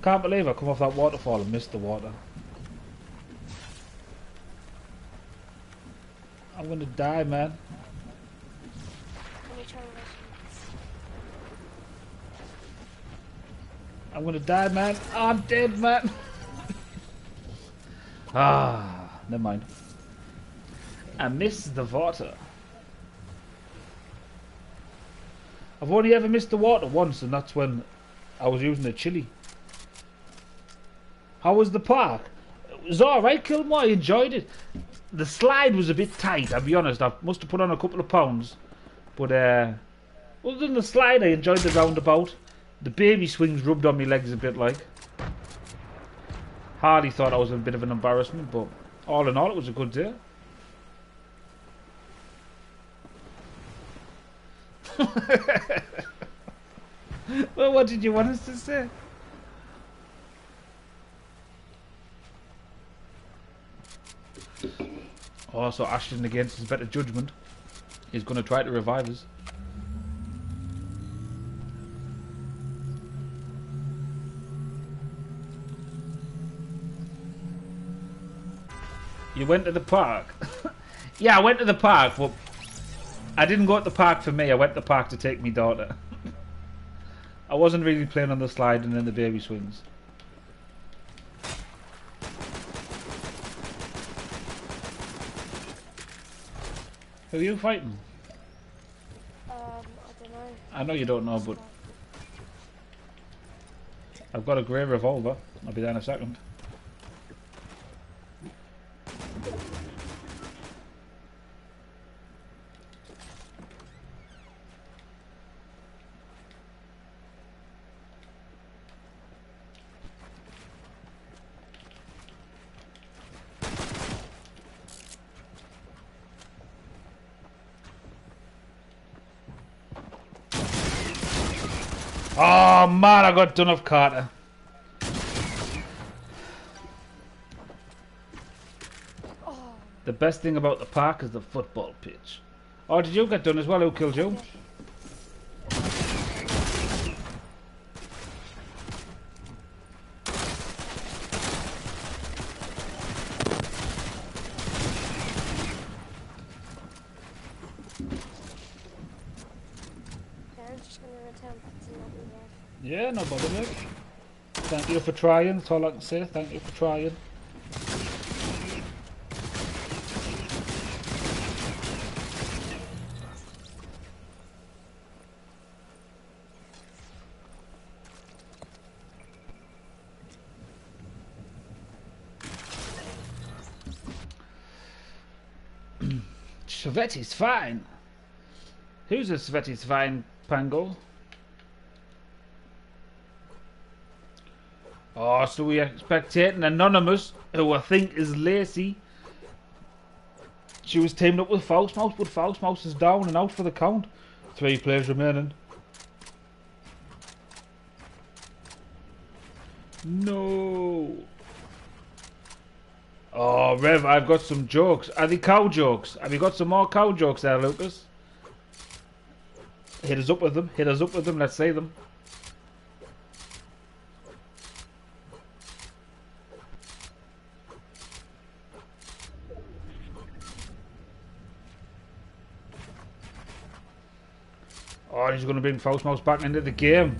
Can't believe I come off that waterfall and missed the water. I'm gonna die, man. I'm gonna die, man. Oh, I'm dead, man. Never mind. I missed the water. I've only ever missed the water once, and that's when I was using the chili. How was the park? It was alright, Kilmore. I enjoyed it. The slide was a bit tight, I'll be honest. I must have put on a couple of pounds. But other than the slide, I enjoyed the roundabout. The baby swings rubbed on my legs a bit like. Hardy thought I was a bit of an embarrassment, but all in all, it was a good day. Well, what did you want us to say? Oh, so Ashton against his better judgment is going to try to revive us. You went to the park? Yeah, I went to the park, but I didn't go to the park for me. I went to the park to take my daughter. I wasn't really playing on the slide and then the baby swings. Who are you fighting? I don't know. I know you don't know, but I've got a grey revolver. I'll be there in a second. Oh man, I got done off Carter. The best thing about the park is the football pitch. Oh, did you get done as well? Who killed you? Yeah, no bother, mate. Thank you for trying, that's all I can say. Thank you for trying. Svetti's fine. Who's a Svetti's fine, Pango? Oh, so we are spectating Anonymous, who I think is Lacey. She was teamed up with Falsemouse, but Falsemouse is down and out for the count. 3 players remaining. No. Oh, Rev, I've got some jokes. Are they cow jokes? Have you got some more cow jokes there, Lucas? Hit us up with them. Hit us up with them. Let's say them. Oh, he's going to bring Falsemouse back into the game.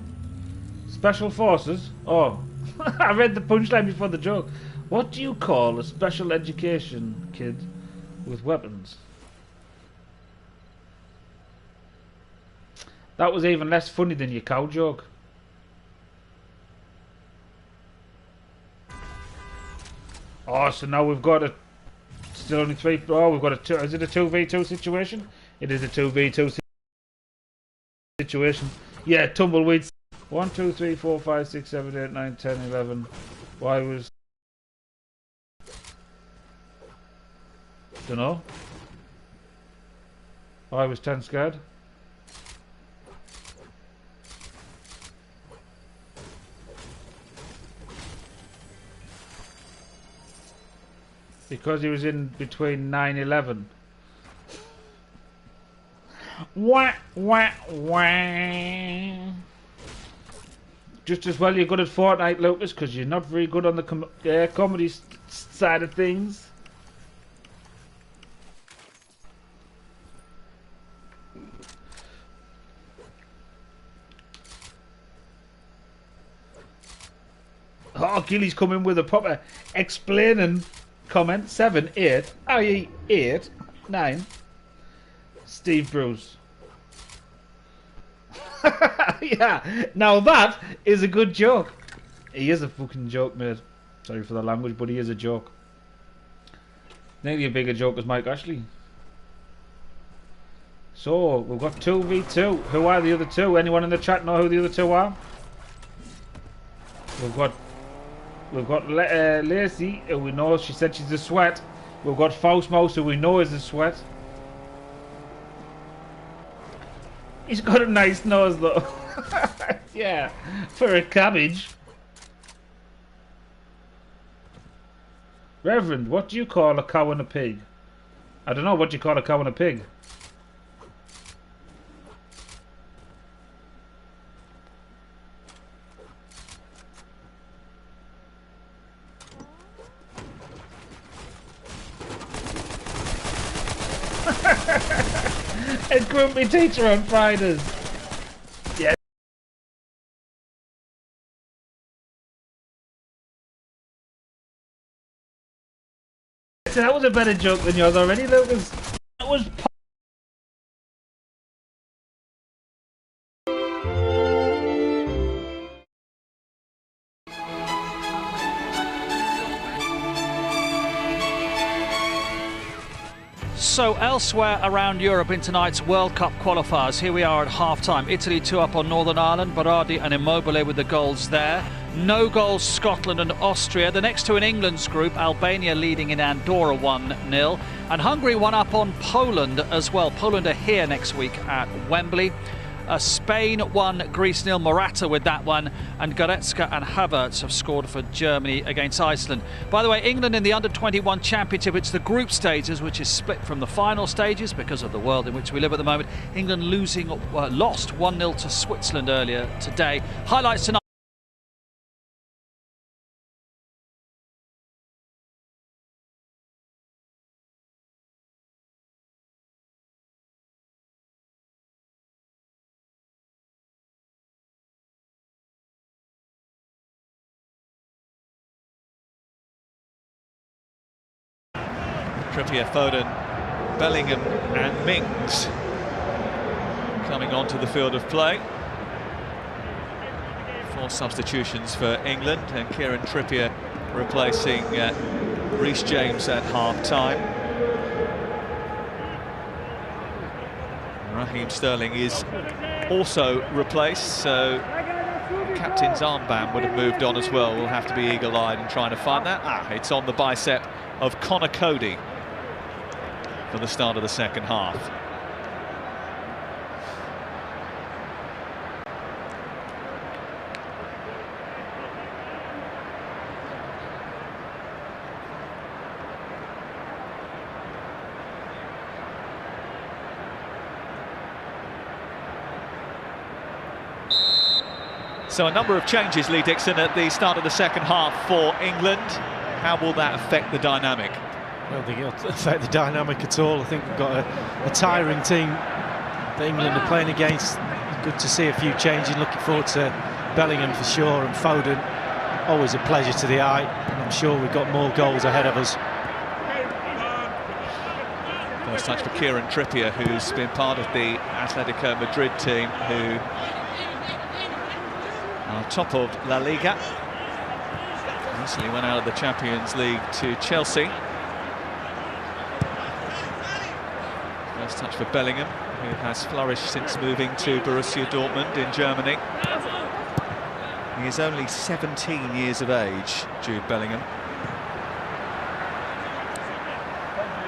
Special Forces? Oh, I read the punchline before the joke. What do you call a special education kid with weapons? That was even less funny than your cow joke. Oh, so now we've got a... Still only 3... Oh, we've got a... Is it a 2v2 situation? It is a 2v2 situation. Yeah, tumbleweeds. 1, 2, 3, 4, 5, 6, 7, 8, 9, 10, 11. Why was... Dunno. Why was 10 scared? Because he was in between 9-11. Wah, wah, wah. Just as well you're good at Fortnite, Lucas, because you're not very good on the comedy side of things. Oh, Gilly's coming with a proper explaining comment. 7, 8, i.e. 8, 9. Steve Bruce. Yeah, now that is a good joke. He is a fucking joke, mate. Sorry for the language, but he is a joke. I think the bigger joke is Mike Ashley. So, we've got 2v2. Who are the other two? Anyone in the chat know who the other two are? We've got Lacey, who we know, she said she's a sweat. We've got Faust Mouse, who we know is a sweat. He's got a nice nose though. Yeah, for a cabbage. Reverend, what do you call a cow and a pig? I don't know, what do you call a cow and a pig? A grumpy teacher on Fridays. Yeah. So that was a better joke than yours already, Lucas. That was. So elsewhere around Europe in tonight's World Cup qualifiers, here we are at half-time. Italy 2 up on Northern Ireland, Berardi and Immobile with the goals there. No goals Scotland and Austria. The next two in England's group, Albania leading in Andorra 1-0. And Hungary 1 up on Poland as well. Poland are here next week at Wembley. Spain 1, Greece 0, Morata with that one, and Goretzka and Havertz have scored for Germany against Iceland. By the way, England in the Under-21 Championship, it's the group stages, which is split from the final stages because of the world in which we live at the moment. England lost 1-0 to Switzerland earlier today. Highlights tonight. Trippier, Foden, Bellingham and Mings coming onto the field of play. 4 substitutions for England, and Kieran Trippier replacing Reece James at half-time. Raheem Sterling is also replaced, so captain's armband would have moved on as well. We'll have to be eagle-eyed and trying to find that. It's on the bicep of Connor Cody for the start of the second half. So a number of changes, Lee Dixon, at the start of the second half for England. How will that affect the dynamic? I don't think it'll affect the dynamic at all. I think we've got a tiring team that England are playing against. Good to see a few changes. Looking forward to Bellingham for sure, and Foden. Always a pleasure to the eye. And I'm sure we've got more goals ahead of us. First touch for Kieran Trippier, who's been part of the Atletico Madrid team, who are top of La Liga. Recently went out of the Champions League to Chelsea. First touch for Bellingham, who has flourished since moving to Borussia Dortmund in Germany. He is only 17 years of age, Jude Bellingham.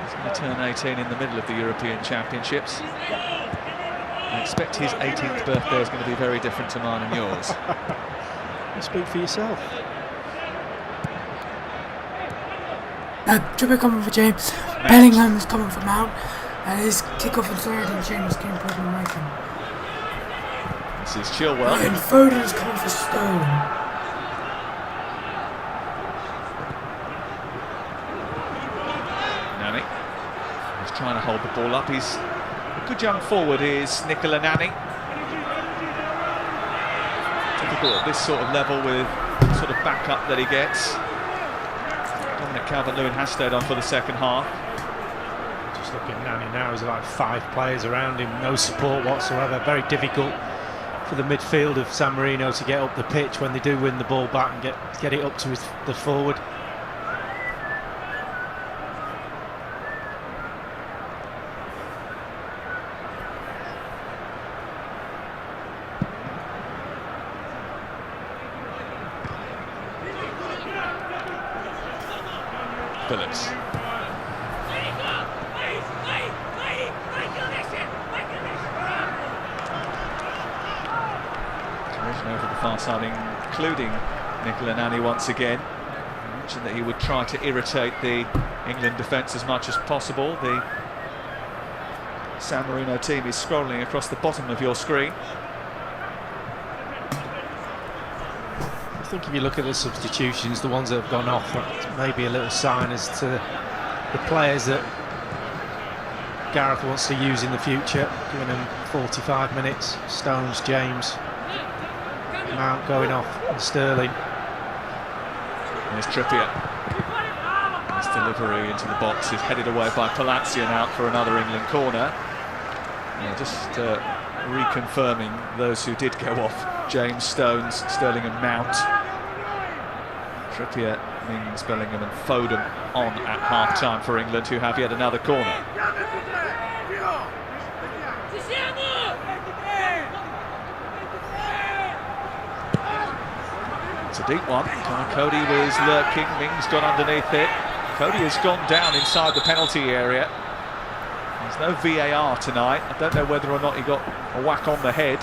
He's going to turn 18 in the middle of the European Championships. I expect his 18th birthday is going to be very different to mine and yours. You speak for yourself. Trippier coming for James. Bellingham is coming for Mount. And his kick-off is third, and James came problem making. This is Chilwell. And Foden is coming for Stone. Nani. He's trying to hold the ball up. He's a good young forward, is Nicola Nani. Typical at this sort of level with the sort of backup that he gets. Dominic Calvert-Lewin has stayed on for the second half. Just looking at Nani now, there's like 5 players around him, no support whatsoever. Very difficult for the midfield of San Marino to get up the pitch when they do win the ball back and get it up to the forward. Phillips. Over the far side, including Nicola Nani once again. He mentioned that he would try to irritate the England defence as much as possible. The San Marino team is scrolling across the bottom of your screen. I think if you look at the substitutions, the ones that have gone off, that's maybe a little sign as to the players that Gareth wants to use in the future, giving them 45 minutes. Stones, James, Mount going off, and Sterling. There's Trippier. His delivery into the box is headed away by Palazzo and out for another England corner. Yeah, just reconfirming those who did go off: James, Stones, Sterling and Mount. Trippier, Mings, Bellingham and Foden on at half-time for England, who have yet another corner. It's a deep one. Cody was lurking, Mings got underneath it. Cody has gone down inside the penalty area. There's no VAR tonight. I don't know whether or not he got a whack on the head.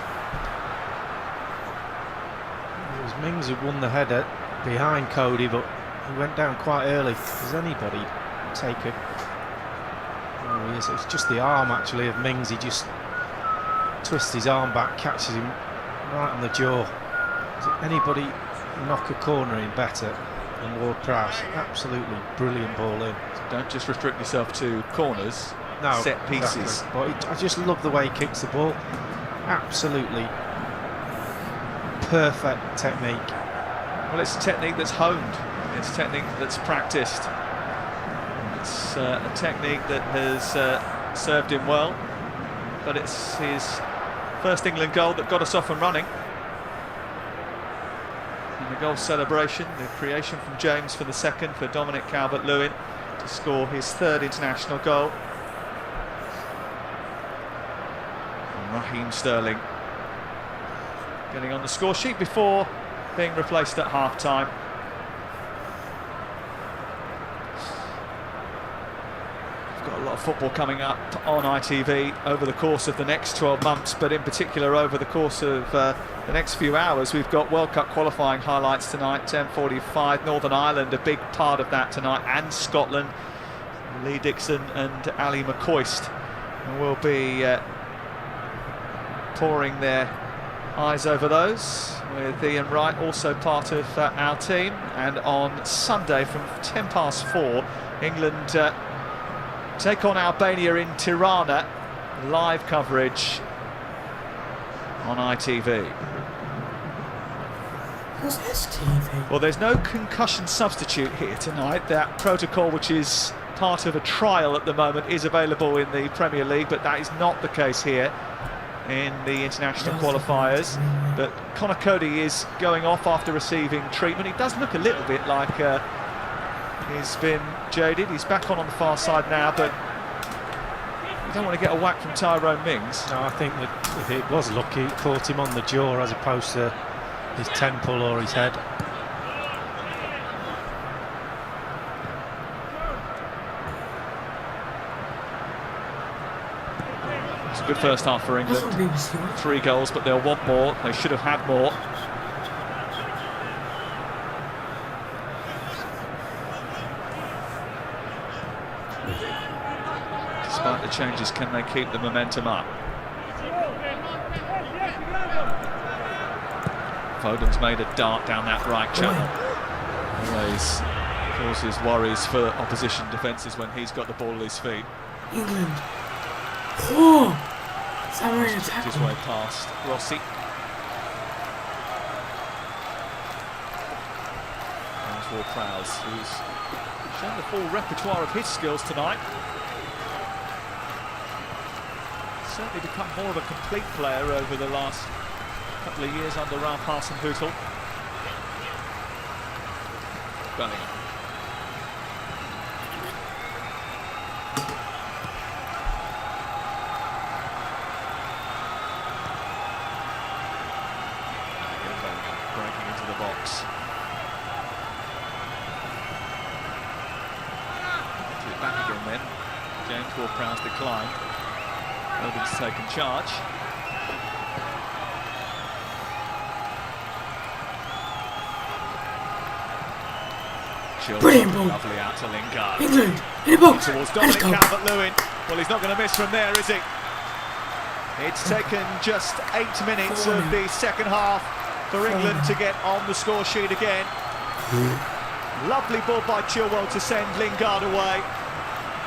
It was Mings who won the header behind Cody, but he went down quite early. Does anybody take a... Oh, yes, it's just the arm actually of Mings. He just twists his arm back, catches him right on the jaw. Does anybody knock a corner in better than Ward Prowse? Absolutely brilliant ball in. So don't just restrict yourself to corners, no, set pieces. Exactly. But I just love the way he kicks the ball. Absolutely perfect technique. Well, it's a technique that's honed. It's a technique that's practiced. It's a technique that has served him well. But it's his first England goal that got us off and running. And the goal celebration, the creation from James for the second for Dominic Calvert-Lewin to score his third international goal. And Raheem Sterling getting on the score sheet before being replaced at half-time. We've got a lot of football coming up on ITV over the course of the next 12 months, but in particular over the course of the next few hours. We've got World Cup qualifying highlights tonight, 10:45. Northern Ireland, a big part of that tonight, and Scotland. Lee Dixon and Ali McCoist will be pouring their eyes over those, with Ian Wright also part of our team. And on Sunday from 4:10, England take on Albania in Tirana. Live coverage on ITV. What's STV? Well, there's no concussion substitute here tonight. That protocol, which is part of a trial at the moment, is available in the Premier League, but that is not the case here in the international qualifiers. But Conor Cody is going off after receiving treatment. He does look a little bit like he's been jaded. He's back on the far side now, but you don't want to get a whack from Tyrone Mings. No, I think that if it was lucky, it caught him on the jaw as opposed to his temple or his head. It's a good first half for England. 3 goals, but they'll want more. They should have had more. Despite the changes, can they keep the momentum up? Foden's made a dart down that right channel. Always causes worries for opposition defences when he's got the ball at his feet. England. Oh! Somewhere in attack. His way past Rossi. There's Ward-Prowse, who's shown the full repertoire of his skills tonight. Certainly become more of a complete player over the last couple of years under Ralph Hasenhüttl. Bellingham. Breaking into the box. Back again then. James Ward-Prowse decline. Logan's taken charge. Brilliant ball. Lovely out to Lingard. England in the box. Towards And it's Dominic goal. Calvert-Lewin. Well, he's not going to miss from there, is he? It's taken just 8 minutes of the second half for England to get on the score sheet again. Lovely ball by Chilwell to send Lingard away.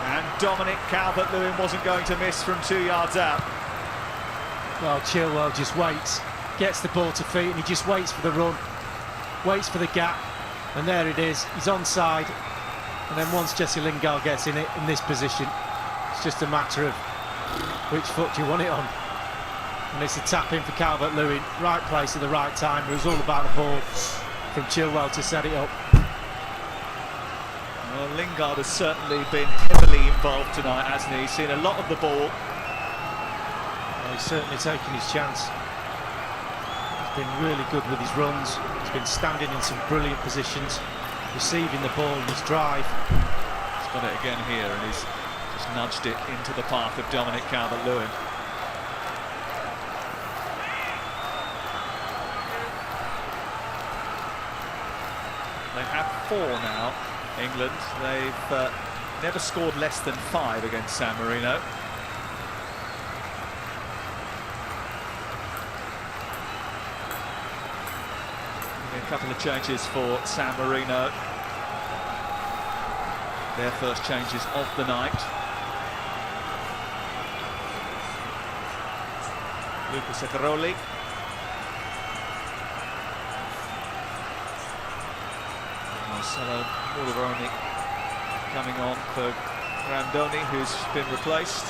And Dominic Calvert-Lewin wasn't going to miss from 2 yards out. Well, Chilwell just waits, gets the ball to feet, and he just waits for the run, waits for the gap, and there it is. He's onside, and then once Jesse Lingard gets in this position, it's just a matter of which foot do you want it on. And it's a tap in for Calvert-Lewin, right place at the right time. It was all about the ball from Chilwell to set it up. Well, Lingard has certainly been heavily involved tonight, hasn't he? He's seen a lot of the ball. Well, he's certainly taken his chance. He's been really good with his runs. He's been standing in some brilliant positions, receiving the ball, his drive. He's got it again here, and he's just nudged it into the path of Dominic Calvert-Lewin. They have 4 now, England. They've never scored less than 5 against San Marino. A couple of changes for San Marino. Their first changes of the night. Luca Secaroli. Marcelo Mulleroni coming on for Grandoni, who's been replaced.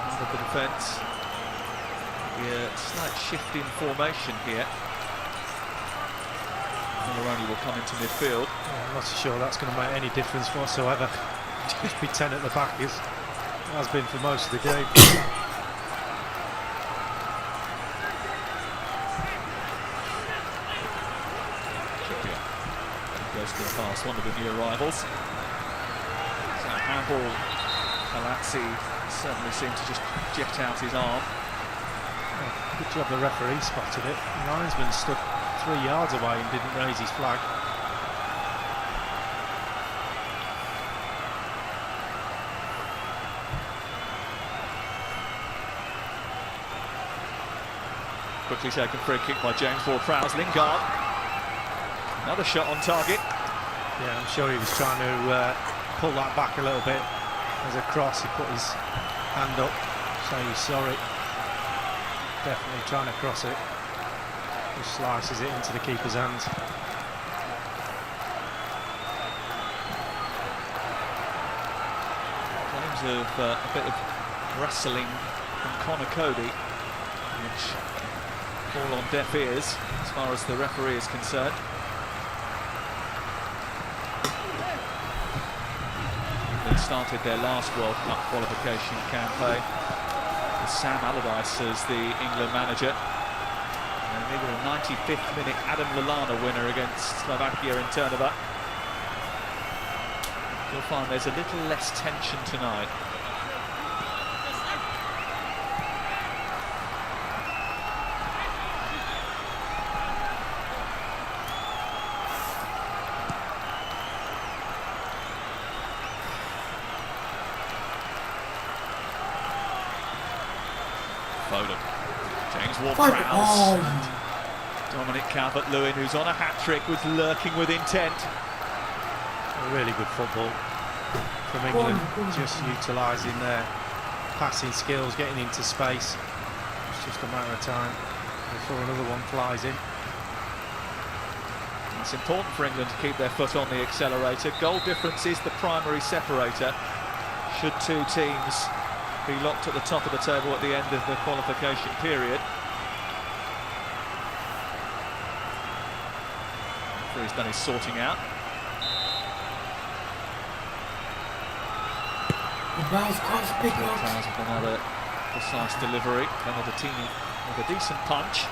Under the defence. Yeah, slight shift in formation here. Mulleroni will come into midfield. Yeah, I'm not so sure that's going to make any difference whatsoever. Just be 10 at the back as has been for most of the game. Goes to the pass, one of the new arrivals. So handball, Palazzi certainly seemed to just jet out his arm. Oh, good job the referee spotted it. The linesman stood 3 yards away and didn't raise his flag. Quickly taken free kick by James Ward-Prowse. Lingard. Another shot on target. Yeah, I'm sure he was trying to pull that back a little bit. As a cross, he put his hand up, so he's sorry. Definitely trying to cross it. He slices it into the keeper's hands. Claims of a bit of wrestling from Conor Cody, which fall on deaf ears as far as the referee is concerned. They started their last World Cup qualification campaign with Sam Allardyce as the England manager. And they were a 95th minute Adam Lallana winner against Slovakia in Trnava. You'll find there's a little less tension tonight. Foden. James Ward-Prowse. Dominic Calvert-Lewin, who's on a hat-trick, was lurking with intent. Really good football from England, just utilising their passing skills, getting into space. It's just a matter of time before another one flies in. It's important for England to keep their foot on the accelerator. Goal difference is the primary separator. Should two teams be locked at the top of the table at the end of the qualification period. He's done his sorting out. With another precise delivery. Benedetini with a decent punch.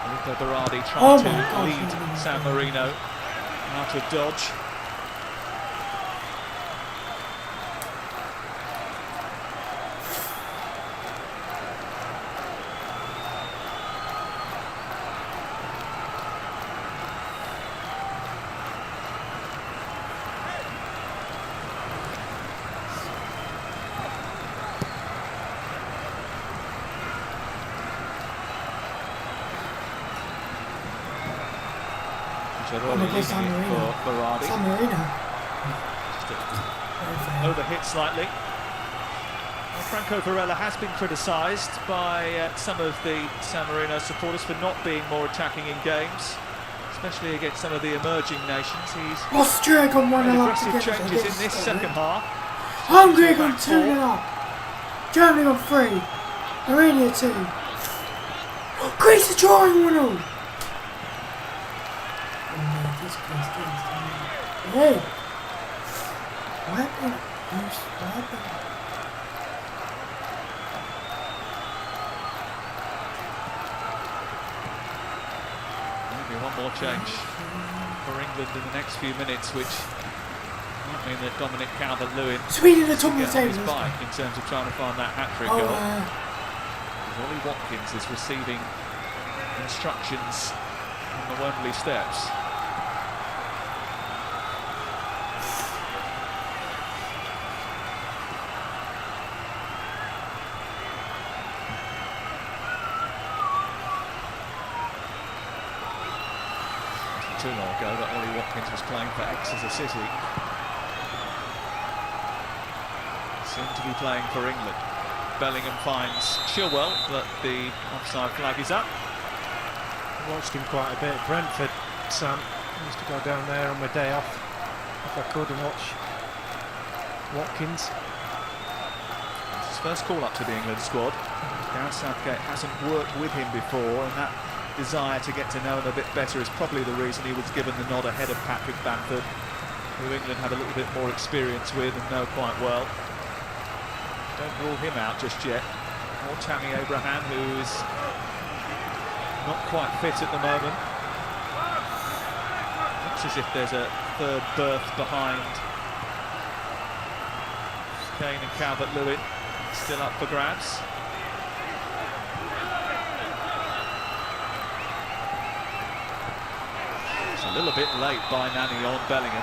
Filippo Berardi trying to lead San Marino out of dodge. San Marino. Overhit slightly. Well, Franco Varela has been criticised by some of the San Marino supporters for not being more attacking in games, especially against some of the emerging nations. He's Austria got 1-0 aggressive changes in this second half. Hungary got 2-0 up. Germany got 3. Armenia 2. Greece are drawing 1-0. Hey! What happened? Maybe one more change for England in the next few minutes, which might mean that Dominic Calvert-Lewin Sweden at the top of the his table bike in terms of trying to find that hat-trick goal. Ollie Watkins is receiving instructions on the Wembley steps. Too long ago that Ollie Watkins was playing for Exeter City. Soon to be playing for England. Bellingham finds Chilwell, but the offside flag is up. I watched him quite a bit at Brentford, Sam. I used to go down there on my day off, if I could, and watch Watkins. It's his first call-up to the England squad. Gareth Southgate hasn't worked with him before, and that desire to get to know him a bit better is probably the reason he was given the nod ahead of Patrick Bamford, who England have a little bit more experience with and know quite well. Don't rule him out just yet. Or Tammy Abraham, who is not quite fit at the moment. Looks as if there's a third berth behind Kane and Calvert-Lewin, still up for grabs. A little bit late by Nani on Bellingham.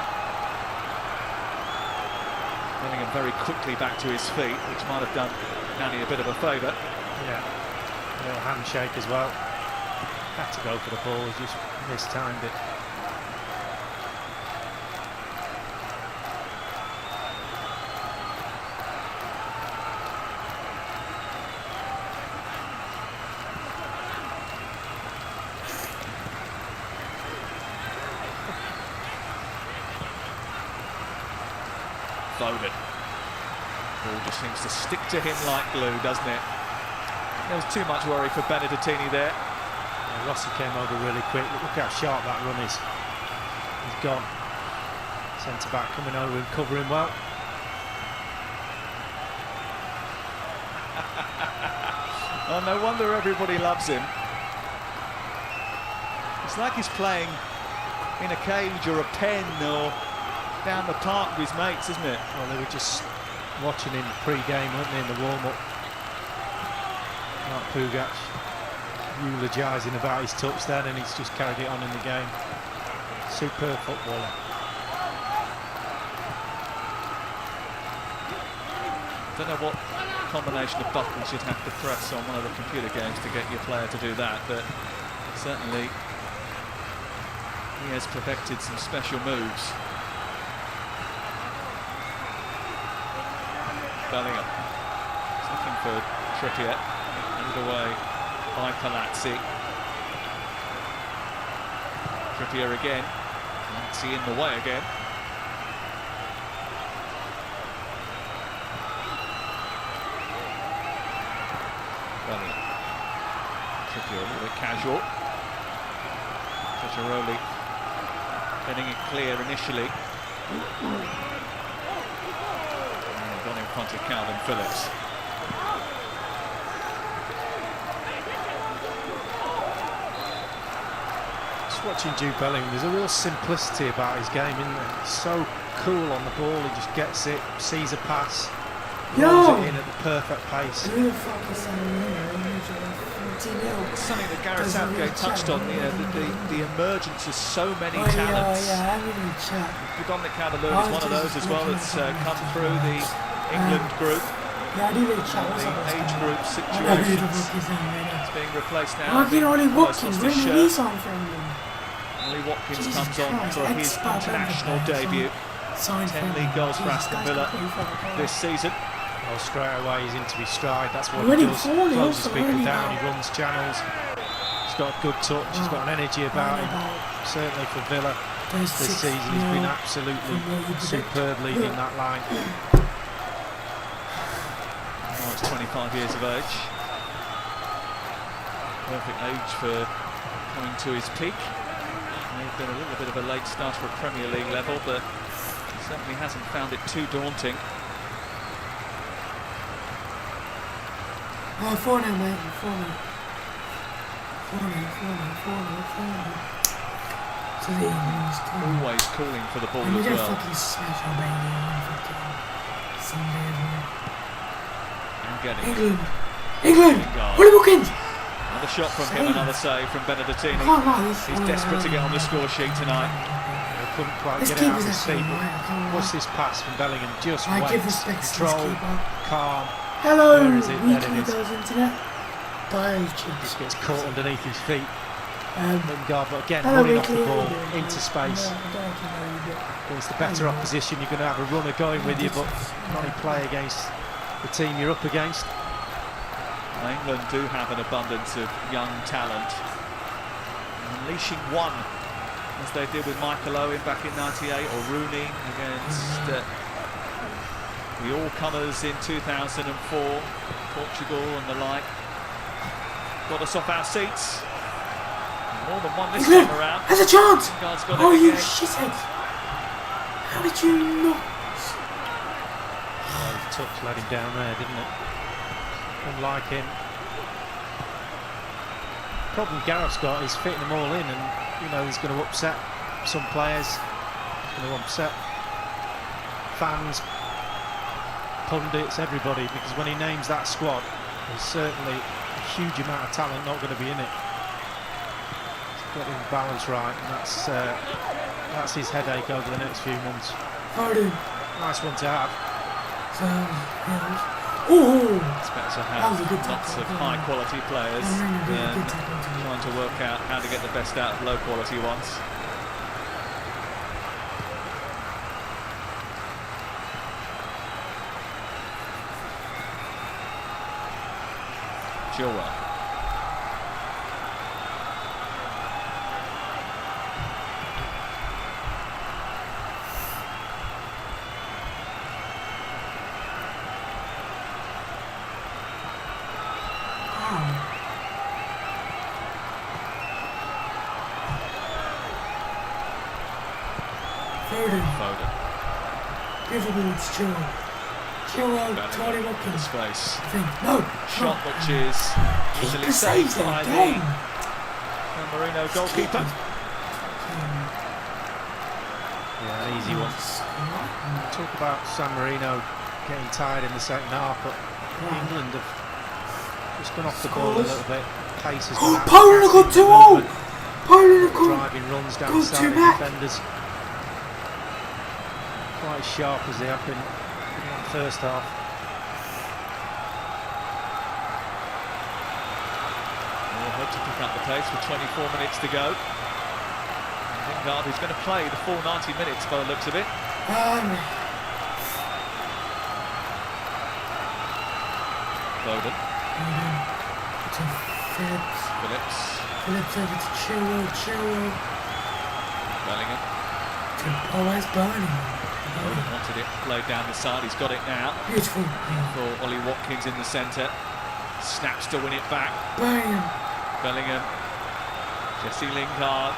Bellingham very quickly back to his feet, which might have done Nani a bit of a favour. Yeah, a little handshake as well. Had to go for the ball, he just mistimed it. Foden. Ball just seems to stick to him like glue, doesn't it? There was too much worry for Benedettini there. Yeah, Rossi came over really quick. Look how sharp that run is. He's gone. Centre back coming over and covering well. Oh, no wonder everybody loves him. It's like he's playing in a cage or a pen or down the park with his mates, isn't it? Well, they were just watching him pre-game, weren't they, in the warm-up. Mark Pugac eulogising about his touch then, and he's just carried it on in the game. Superb footballer. Don't know what combination of buttons you'd have to press on one of the computer games to get your player to do that, but certainly he has perfected some special moves. Bellingham is looking for Trippier, handed away by Palazzi. Trippier again, Palazzi in the way again. Trippier a little bit casual. Cacciaroli getting it clear initially. And gone in front of Calvin Phillips. Watching Jude Bellingham, there's a real simplicity about his game, isn't there? He's so cool on the ball, he just gets it, sees a pass, rolls it in at the perfect pace. Something that Gareth Southgate touched on, you know, the emergence of so many talents. Dominic Calvert-Lewin is one of those as well that's come through the England group. The age group situations. It's being replaced now. Ollie Watkins, Ollie Watkins comes on for his international debut. 10 league goals for Aston Villa this season. Well, straight away he's into his stride. That's what he does. Closes people down. He runs channels. He's got a good touch. He's got an energy about him. Certainly for Villa this season, he's been absolutely superb leading that line. Oh, he's 25 years of age. Perfect age for coming to his peak. He's been a little bit of a late start for a Premier League level, but he certainly hasn't found it too daunting. 4 now, mate. 4 now. So always calling for the ball as well. Fucking smash Albania on fucking Sunday as well. And getting England! Ollie Watkins! Another shot from him, another save from Benedettini. He's desperate to get on the score sheet tonight. Couldn't quite get it out of his feet. What's this pass from Bellingham? Just waits. Control, calm. Hello, where is it? There it is. Just gets caught underneath his feet. Lingard, but again, running off the ball into space. Against the better opposition, you're going to have a runner going with you, but not in play against the team you're up against. England do have an abundance of young talent. Unleashing one, as they did with Michael Owen back in '98, or Rooney against the all-comers in 2004, Portugal and the like. Got us off our seats. More than one this time around. Has a chance! Oh, you shithead! How did you not? Oh, the touch let him down there, didn't it? Unlike him. Problem Gareth's got is fitting them all in, and you know he's going to upset some players. He's going to upset fans, pundits, everybody, because when he names that squad, there's certainly a huge amount of talent not going to be in it. He's getting the balance right, and that's his headache over the next few months. Nice one to have. It's better to have lots of high quality players than trying to work out how to get the best out of low quality ones. Chilwell. Foden. Everyone's Chilwell. Chilwell, Tony Watkins. Space. No. Shot which is easily saved by the Marino goalkeeper. Yeah, an easy one. Talk about San Marino getting tired in the second half, but England have just gone off the ball a little bit. Pace has been Poland have got 2-0! Poland have got driving runs down the side of defenders. Quite as sharp as they have been in that first half. We'll hope to pick up the pace with 24 minutes to go. Lingard is going to play the full 90 minutes by the looks of it. Foden. Phillips over to Chilwell. Bellingham. Where's Bellingham? Foden wanted it played down the side. He's got it now. Beautiful. For Ollie Watkins in the centre. Snaps to win it back. Bam. Bellingham. Jesse Lingard.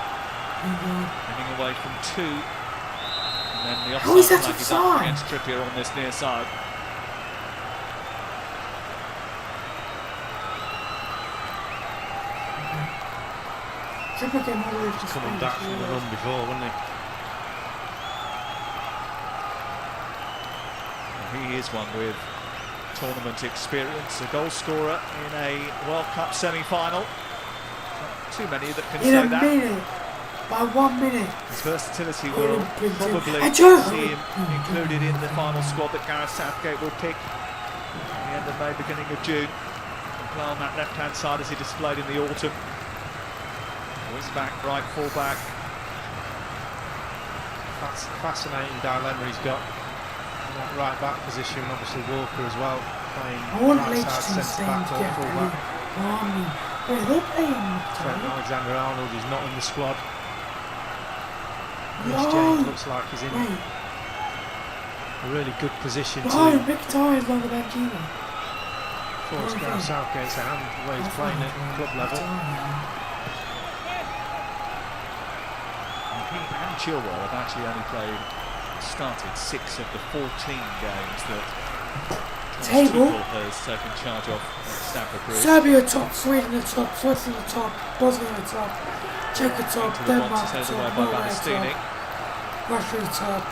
Running away from 2. And then the How is offside that flag is up offside? against Trippier on this near side. Trippier came all the way to Coming back from the run before, wasn't he? He is one with tournament experience, a goal scorer in a World Cup semi-final. Not too many that can In say a that. minute, by 1 minute. His versatility will probably Achoo! see him included in the final squad that Gareth Southgate will pick at the end of May, beginning of June. And play on that left-hand side as he displayed in the autumn. Wing back, right full back. That's fascinating dilemma he's got in that right back position. Obviously Walker as well playing I want right Leeds side to centre stay back or together. full back. Wait, they're playing. Trent Alexander-Arnold is not in the squad. No. Rhys James looks like he's in Wait. a really good position No, to Mkhitaryan is on the bench either. force Gareth Southgate's hand the way he's playing at club level. He and Chilwell have actually only started 6 of the 14 games that Table. Tuchel has taken charge of at Stamford Bridge. Serbia top, Sweden at top, Switzerland at top, Bosnia at top, Czech at top, Into the Denmark box, at headed away top, by Norway at Ballestini. top, Russia at top,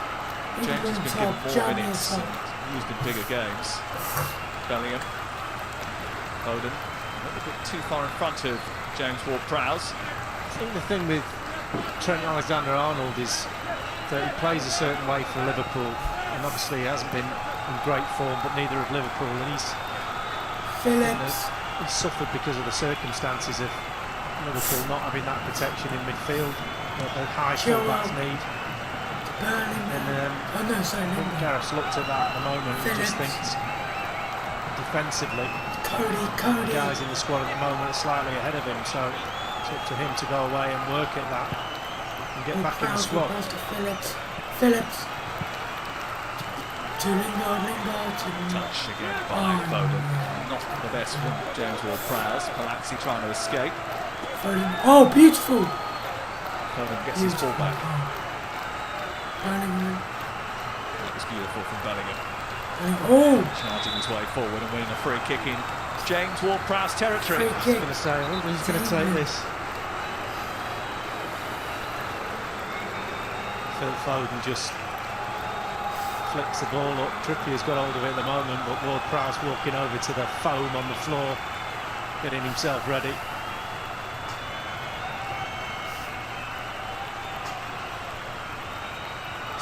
James has England been at given top, more Germany at minutes top. and used in bigger games. Bellingham. Foden. A little bit too far in front of James Ward-Prowse. I think the thing with Trent Alexander-Arnold is that he plays a certain way for Liverpool, and obviously he hasn't been in great form, but neither have Liverpool, and he's suffered because of the circumstances of Liverpool not having that protection in midfield that the high fullbacks need. And Gareth's looked at that at the moment and just thinks defensively Cody. The guys in the squad at the moment are slightly ahead of him, so it's up to him to go away and work at that and get back in the squad. Phillips. To Lingard. Touch again by Foden. Not the best from James Ward-Prowse. Palazzi trying to escape. Foden. Oh, beautiful. Foden gets his ball back. Bellingham. That was beautiful from Bellingham. Oh! Charging his way forward and winning a free kick in James Ward-Prowse territory. I was going to say, I wonder who's going to take this. Phil Foden just flicks the ball up. Trippier's got hold of it at the moment, but Ward-Prowse walking over to the foam on the floor, getting himself ready.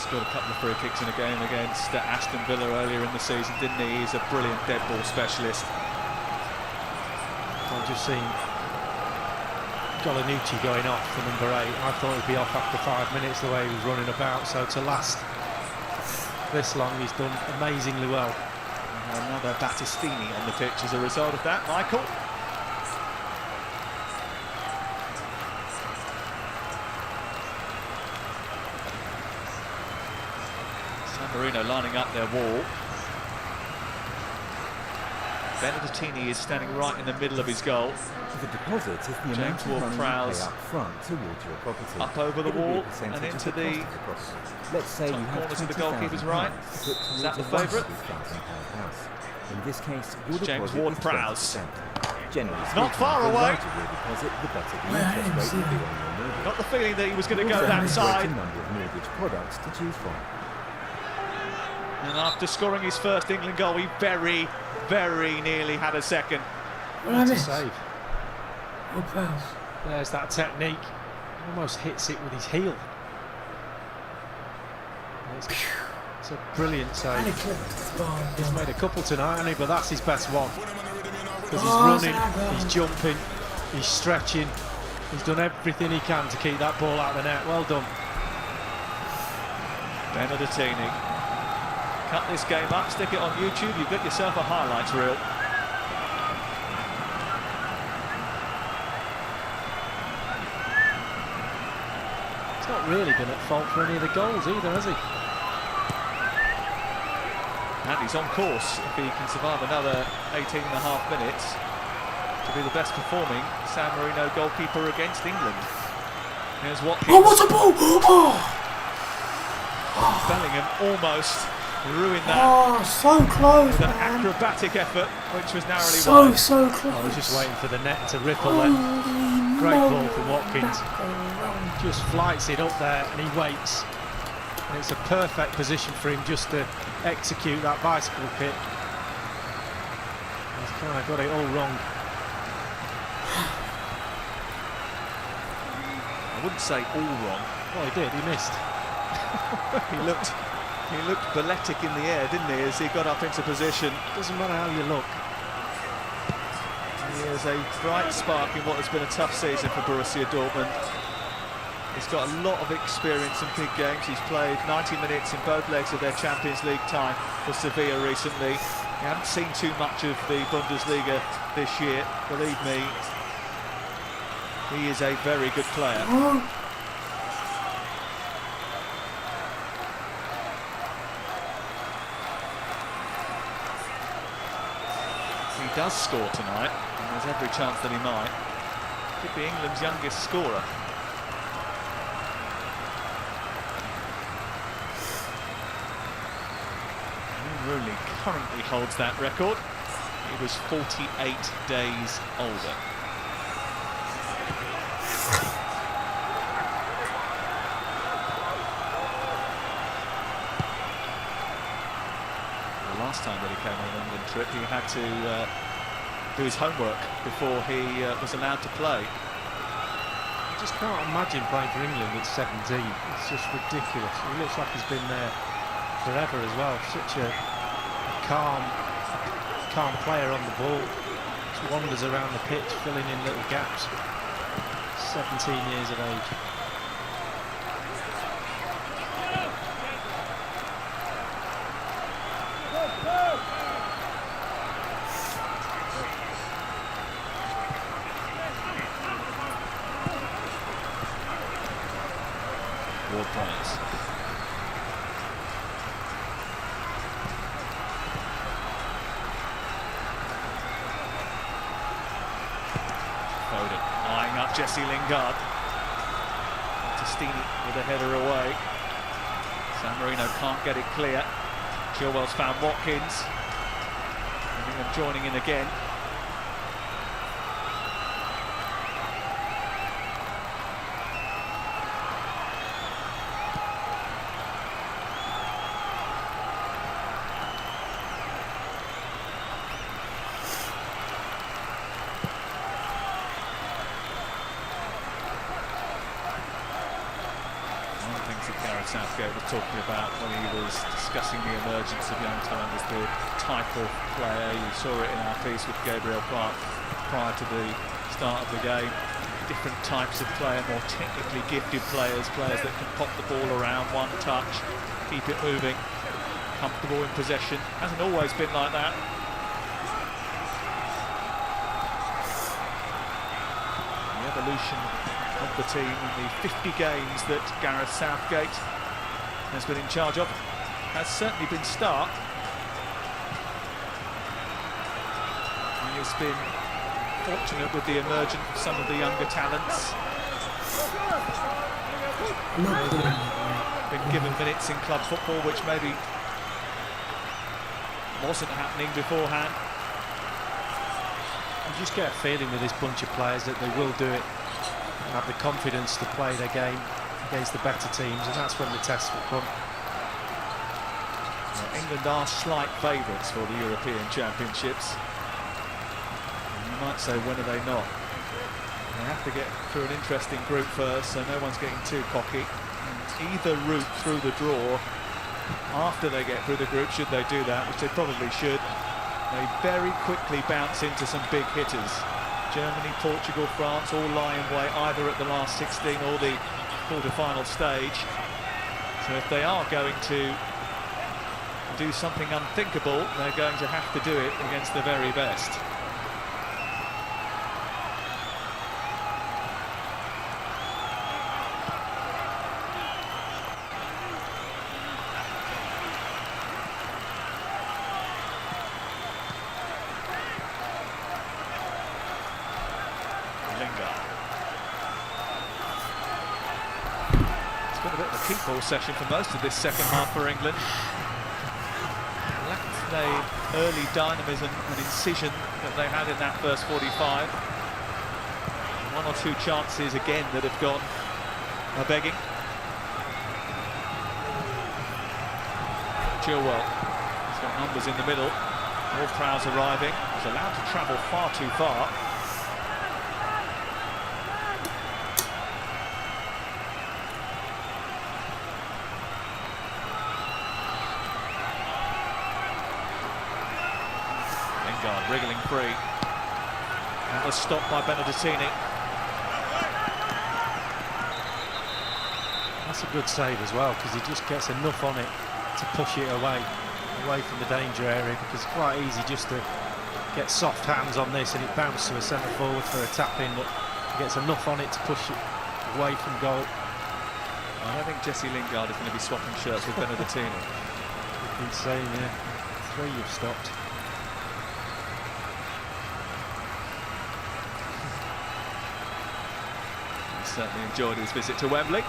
Scored a couple of free kicks in a game against Aston Villa earlier in the season, didn't he? He's a brilliant dead ball specialist. I've just seen Golinucci going off for number 8. I thought he'd be off after 5 minutes the way he was running about, so to last this long he's done amazingly well. Another Battistini on the pitch as a result of that. Michael? San Marino lining up their wall. Benedettini is standing right in the middle of his goal. The deposit is the James amount of money you Ward-Prowse pay up front towards your property. up over the It will be a wall percentage and of into the the cost of course. Let's say top you have corners of the £20,000 goalkeeper's right. to put Is that towards the a favourite? £100,000 house. In this case, your James deposit Ward-Prowse. is 20%. Generally Not speaking, far the away. larger your deposit, the better the interest rate will be on your mortgage. Got the feeling that he was going to You go also that have a side. greater number of mortgage products to choose from. And after scoring his first England goal, he very, very nearly had a second. What a save. Ward-Prowse. There's that technique. He almost hits it with his heel. It's a brilliant save. He's made a couple tonight, hasn't he? But that's his best one. Because he's running, he's jumping, he's stretching. He's done everything he can to keep that ball out of the net. Well done. Benedettini. Cut this game up, stick it on YouTube, you've got yourself a highlights reel. He's not really been at fault for any of the goals either, has he? And he's on course if he can survive another 18.5 minutes. to be the best performing San Marino goalkeeper against England. Here's Watkins. Oh, what a ball! Oh! Bellingham almost ruined that. Oh, so close, with an man. acrobatic effort, which was narrowly wide. So close. I was just waiting for the net to ripple then. Great ball from Watkins. Just flights it up there and he waits. And it's a perfect position for him just to execute that bicycle kick. He's kind of got it all wrong. I wouldn't say all wrong. Well, he did. He missed. He looked balletic in the air, didn't he, as he got up into position. Doesn't matter how you look. He is a bright spark in what has been a tough season for Borussia Dortmund. He's got a lot of experience in big games. He's played 90 minutes in both legs of their Champions League tie for Sevilla recently. We haven't seen too much of the Bundesliga this year. Believe me, he is a very good player. He does score tonight, and there's every chance that he might. Could be England's youngest scorer. Rooney currently holds that record. He was 48 days older. The last time that he came on an England trip, he had to do his homework before he was allowed to play. I just can't imagine playing for England at 17. It's just ridiculous. He looks like he's been there forever as well. Such a calm player on the ball. Just wanders around the pitch, filling in little gaps. 17 years of age. Ward Prowse. Foden eyeing up Jesse Lingard. Testini with a header away. San Marino can't get it clear. Chilwell's found Watkins. England joining in again. Southgate was talking about when he was discussing the emergence of young talent as the type of player. You saw it in our piece with Gabriel Clark prior to the start of the game. Different types of player, more technically gifted players, players that can pop the ball around, one touch, keep it moving, comfortable in possession. Hasn't always been like that. The evolution of the team in the 50 games that Gareth Southgate has been in charge of has certainly been stark. He has been fortunate with the emergence of some of the younger talents. Been given minutes in club football, which maybe wasn't happening beforehand. You just get a feeling with this bunch of players that they will do it and have the confidence to play their game against the better teams, and that's when the tests will come. Well, England are slight favourites for the European Championships. And you might say, when are they not? They have to get through an interesting group first, so no one's getting too cocky. And either route through the draw, after they get through the group, should they do that, which they probably should, they very quickly bounce into some big hitters. Germany, Portugal, France all lie in wait either at the last 16 or the quarter-final stage. So if they are going to do something unthinkable, they're going to have to do it against the very best. keep ball session for most of this second half for England. Lacked the early dynamism and incision that they had in that first 45. One or two chances again that have gone begging. Chilwell, he's got numbers in the middle. More Prowse arriving. He's allowed to travel far too far. Lingard wriggling free. And was stopped by Benedettini. That's a good save as well, because he just gets enough on it to push it away from the danger area, because it's quite easy just to get soft hands on this and it bounces to a centre forward for a tap in, but he gets enough on it to push it away from goal. I don't think Jesse Lingard is going to be swapping shirts with Benedettini. You've been saying, yeah, 3 you've stopped. He certainly enjoyed his visit to Wembley.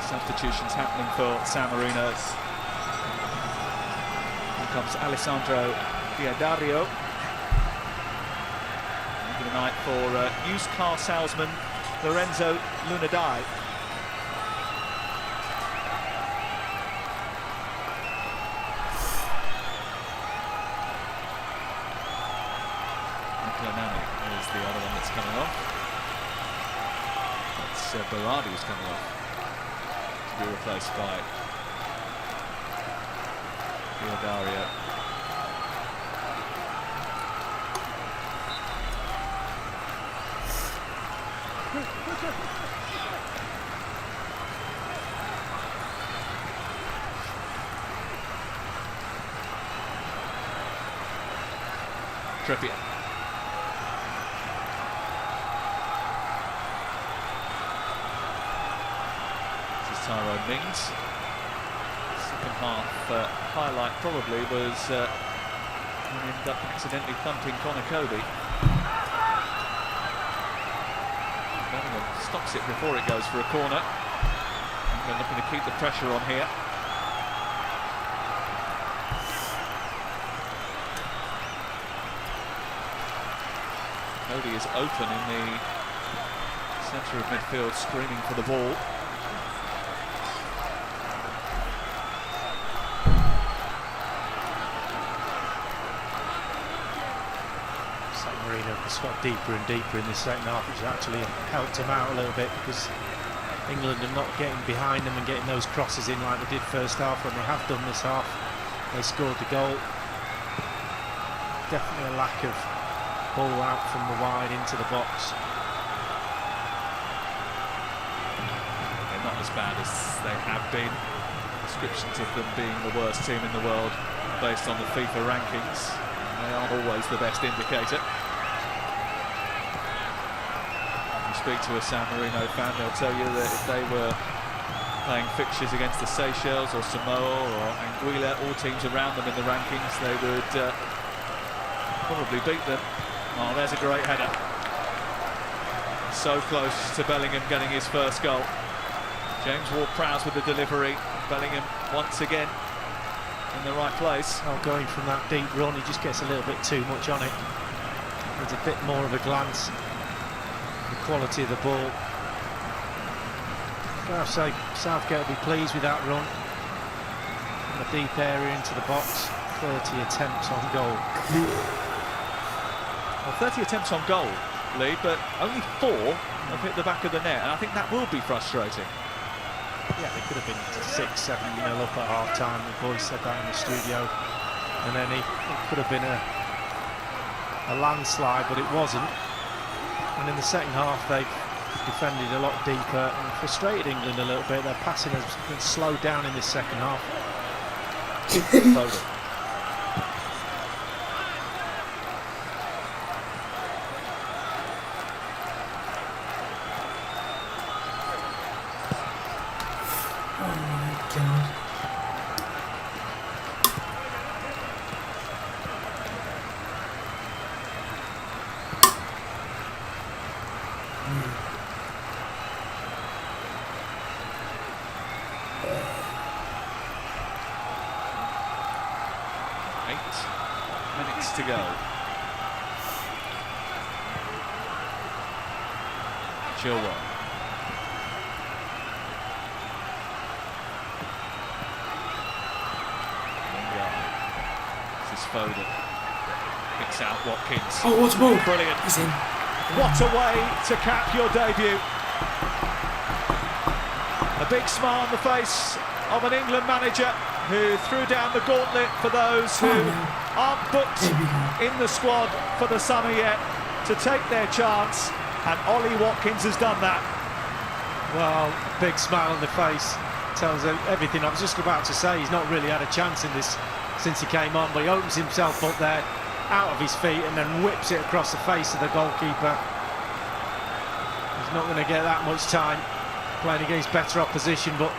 Substitutions happening for San Marino. Here comes Alessandro Diadario. Into the night for used car salesman Lorenzo Lunadai. Nicolanami is the other one that's coming off. That's Berardi who's coming off. To be replaced by Diadario. Trippier. Tyrone Mings. Second half highlight probably was when he ended up accidentally thumping Connor Cody. Bellingham stops it before it goes for a corner. They're looking to keep the pressure on here. Cody is open in the centre of midfield, screaming for the ball. It's got deeper and deeper in the second half, which actually helped him out a little bit, because England are not getting behind them and getting those crosses in like they did first half. When they have done this half, they scored the goal. Definitely a lack of ball out from the wide into the box. They're not as bad as they have been. Descriptions of them being the worst team in the world based on the FIFA rankings. They aren't always the best indicator. Speak to a San Marino fan, they'll tell you that if they were playing fixtures against the Seychelles or Samoa or Anguilla, all teams around them in the rankings, they would probably beat them. Oh, there's a great header. So close to Bellingham getting his first goal. James Ward-Prowse with the delivery. Bellingham once again in the right place. Oh, going from that deep run, he just gets a little bit too much on it. Needs a bit more of a glance. The quality of the ball. I'll say Southgate will be pleased with that run from the deep area into the box. 30 attempts on goal. Well, 30 attempts on goal, Lee, but only 4 have hit the back of the net, and I think that will be frustrating. Yeah, they could have been 6-7 up at half time. The boys said that in the studio, and then it could have been a landslide, but it wasn't. And in the second half, they've defended a lot deeper and frustrated England a little bit. Their passing has been slowed down in this second half. Oh my God. 8 minutes to go. Chilwell. This is Foden. Picks out Watkins. Oh, what's more? Brilliant. He's in. What a way to cap your debut. A big smile on the face of an England manager who threw down the gauntlet for those who aren't booked in the squad for the summer yet to take their chance, and Ollie Watkins has done that. Well, big smile on the face tells everything. I was just about to say he's not really had a chance in this since he came on, but he opens himself up there out of his feet and then whips it across the face of the goalkeeper. He's not going to get that much time playing against better opposition, but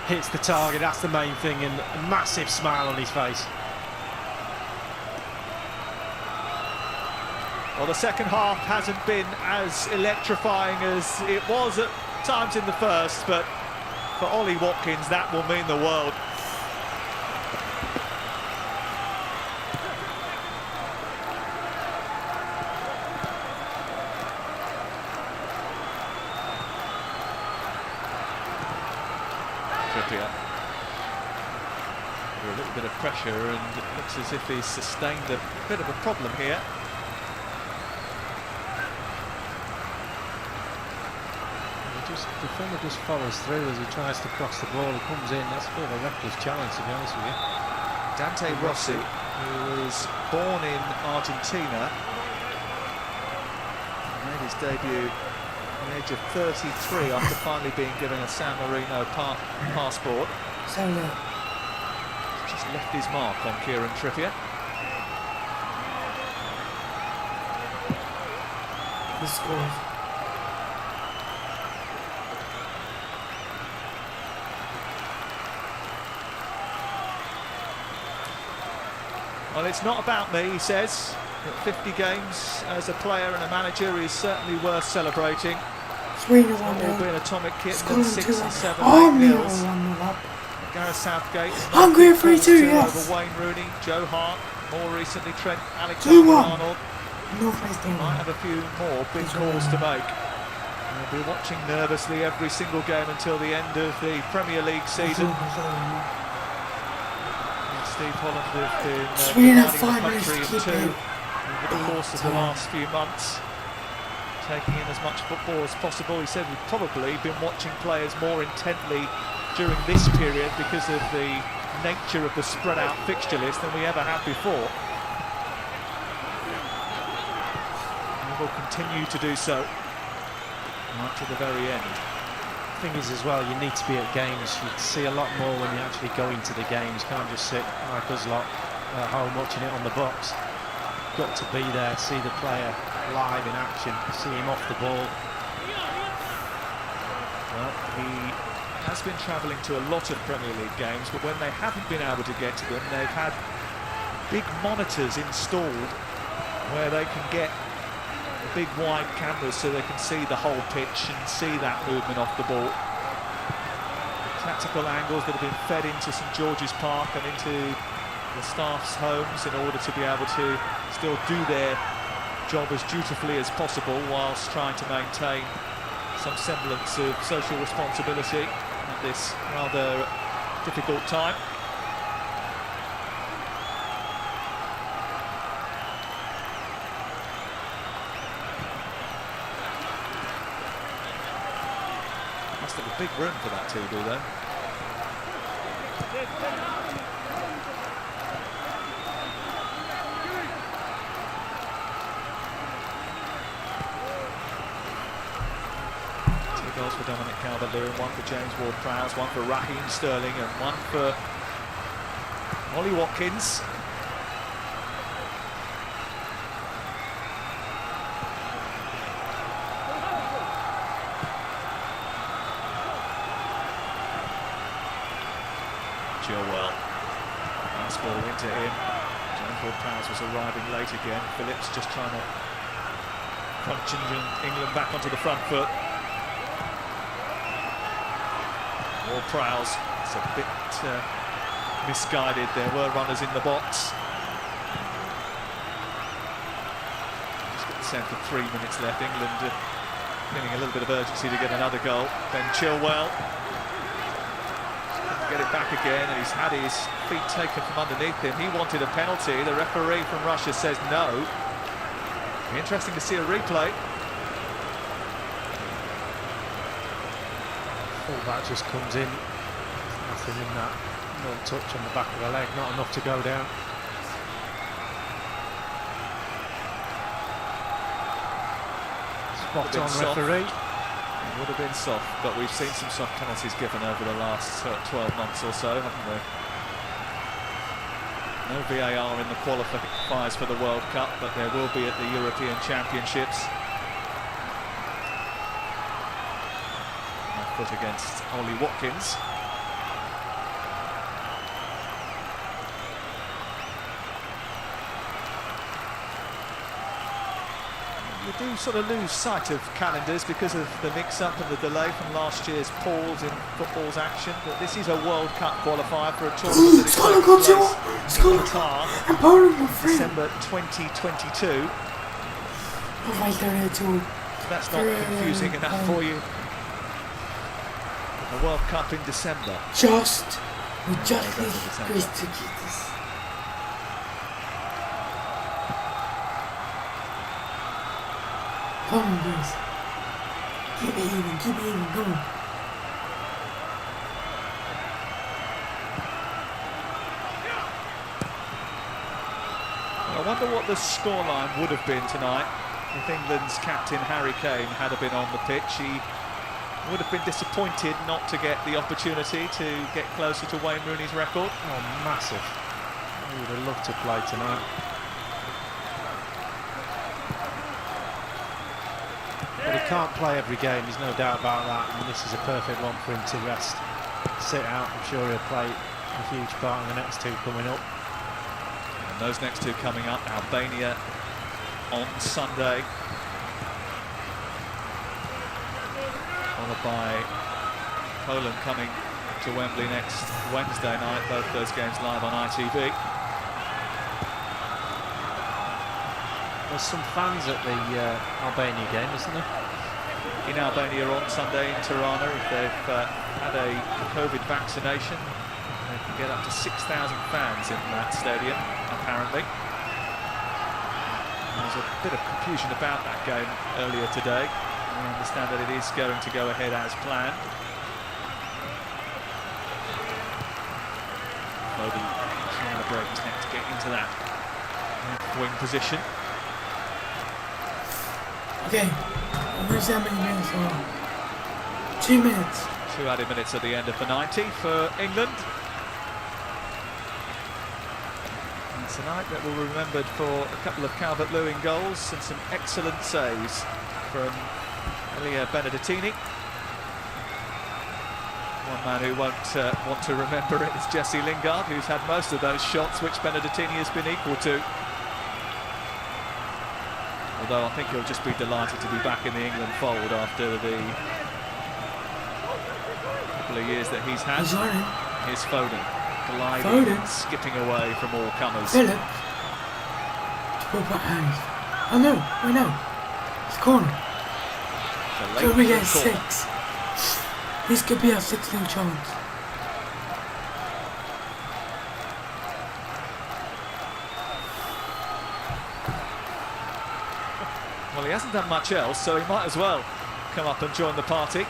hits the target, that's the main thing, and a massive smile on his face. Well, the second half hasn't been as electrifying as it was at times in the first, but for Ollie Watkins, that will mean the world. Trippier. Under a little bit of pressure, and it looks as if he's sustained a bit of a problem here. The defender just follows through as he tries to cross the ball. He comes in. That's a bit of a reckless challenge, to be honest with you. Dante Rossi, who was born in Argentina, made his debut at the age of 33 after finally being given a San Marino passport. Just left his mark on Kieran Trippier. He scores. Well, it's not about me, he says. At 50 games as a player and a manager is certainly worth celebrating. Sweden It's not all been atomic kit and 6 and 7 Hungary 8-0s. Gareth Southgate. Hungary 3-2, yes. Over Wayne Rooney, Joe Hart, more recently Trent 2-1. Alexander-Arnold. North Might have a few more big calls to make. We'll be watching nervously every single game until the end of the Premier League season. Steve Holland have been dividing the country in two over the course of the last few months, taking in as much football as possible. He said we've probably been watching players more intently during this period because of the nature of the spread out fixture list than we ever have before. And we'll continue to do so right to the very end. The thing is as well, you need to be at games. You see a lot more when you actually go into the games. You can't just sit like us lot at home watching it on the box. You've got to be there, see the player live in action, see him off the ball. Well, he has been travelling to a lot of Premier League games, but when they haven't been able to get to them, they've had big monitors installed where they can get big wide cameras so they can see the whole pitch and see that movement off the ball. Tactical angles that have been fed into St George's Park and into the staff's homes in order to be able to still do their job as dutifully as possible whilst trying to maintain some semblance of social responsibility at this rather difficult time. Must have a big room for that TV though. Two goals for Dominic Calvert-Lewin, one for James Ward-Prowse, one for Raheem Sterling and one for Ollie Watkins. Chilwell. Nice ball into him. James Ward-Prowse was arriving late again. Phillips just trying to crunch England back onto the front foot. Ward-Prowse. It's a bit misguided. There were runners in the box. Just get the sense of 3 minutes left. England feeling a little bit of urgency to get another goal. Ben Chilwell couldn't get it back again, and he's had his feet taken from underneath him. He wanted a penalty. The referee from Russia says no. Be interesting to see a replay. Fullback just comes in. Nothing in that. No touch on the back of the leg. Not enough to go down. Spot on referee. It would have been soft, but we've seen some soft penalties given over the last 12 months or so, haven't we? No VAR in the qualifiers for the World Cup, but there will be at the European Championships. Left foot against Ollie Watkins. You do sort of lose sight of calendars because of the mix-up and the delay from last year's pause in football's action. But this is a World Cup qualifier for a tournament that is taking place in Qatar, December 2022. That's not confusing enough for you. A World Cup in December. We just need Greece to get this. Come on, guys. Keep it even, go on. I wonder what the scoreline would have been tonight if England's captain Harry Kane had been on the pitch. He would have been disappointed not to get the opportunity to get closer to Wayne Rooney's record. Oh, massive. He would have loved to play tonight. But he can't play every game, there's no doubt about that. And this is a perfect one for him to rest, sit out. I'm sure he'll play a huge part in the next two coming up. And those next two coming up, Albania on Sunday, followed by Poland coming to Wembley next Wednesday night. Both those games live on ITV. There's some fans at the Albania game, isn't there? In Albania on Sunday in Tirana, if they've had a COVID vaccination, they can get up to 6,000 fans in that stadium, apparently. There was a bit of confusion about that game earlier today. We understand that it is going to go ahead as planned. Foden trying to break his neck to get into that wing position. Okay, where's how many minutes are? 2 minutes. 2 added minutes at the end of the 90 for England. And tonight that will be remembered for a couple of Calvert-Lewin goals and some excellent saves from Elia Benedettini. One man who won't want to remember it is Jesse Lingard, who's had most of those shots which Benedettini has been equal to. Although I think he'll just be delighted to be back in the England fold after the couple of years that he's had. Here's Foden, gliding, skipping away from all comers. Philip. I know. It's corner. So we get 6. This could be our 16th chance. Well, he hasn't done much else, so he might as well come up and join the party.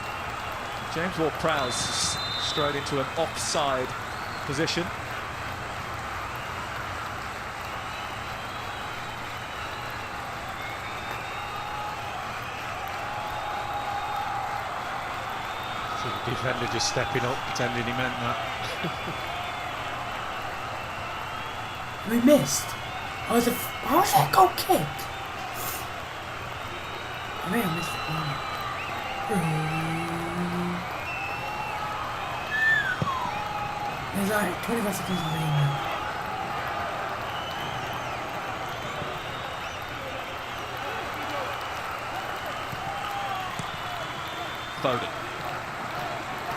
James Ward-Prowse straight into an offside position. So the defender just stepping up, pretending he meant that. We missed. How was that goal kicked? I may have missed the corner. There's like 25 seconds of rain now. Foden.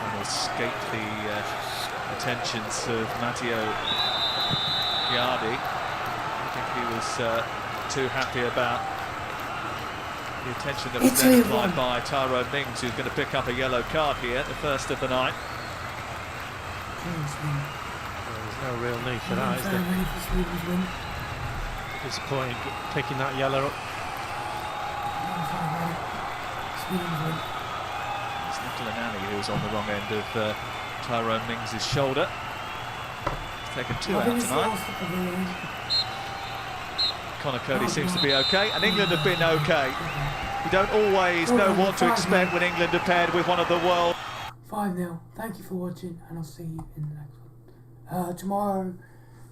And escaped the attentions of Matteo Giardi. I think he was too happy about the attention that was then applied by Tyrone Mings, who's going to pick up a yellow card here, the first of the night. There's no real need for that, is there? Disappointing picking that yellow up. It's Nicola Nanny who's on the wrong end of Tyrone Mings' shoulder. He's taken 2 out tonight. Connor Cody seems to be okay, and England have been okay. You don't always know what to expect when England are paired with one of the world. 5-0. Thank you for watching, and I'll see you in the next one.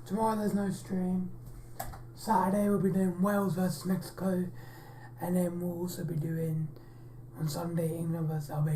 Tomorrow there's no stream. Saturday we'll be doing Wales versus Mexico, and then we'll also be doing on Sunday England versus Albania.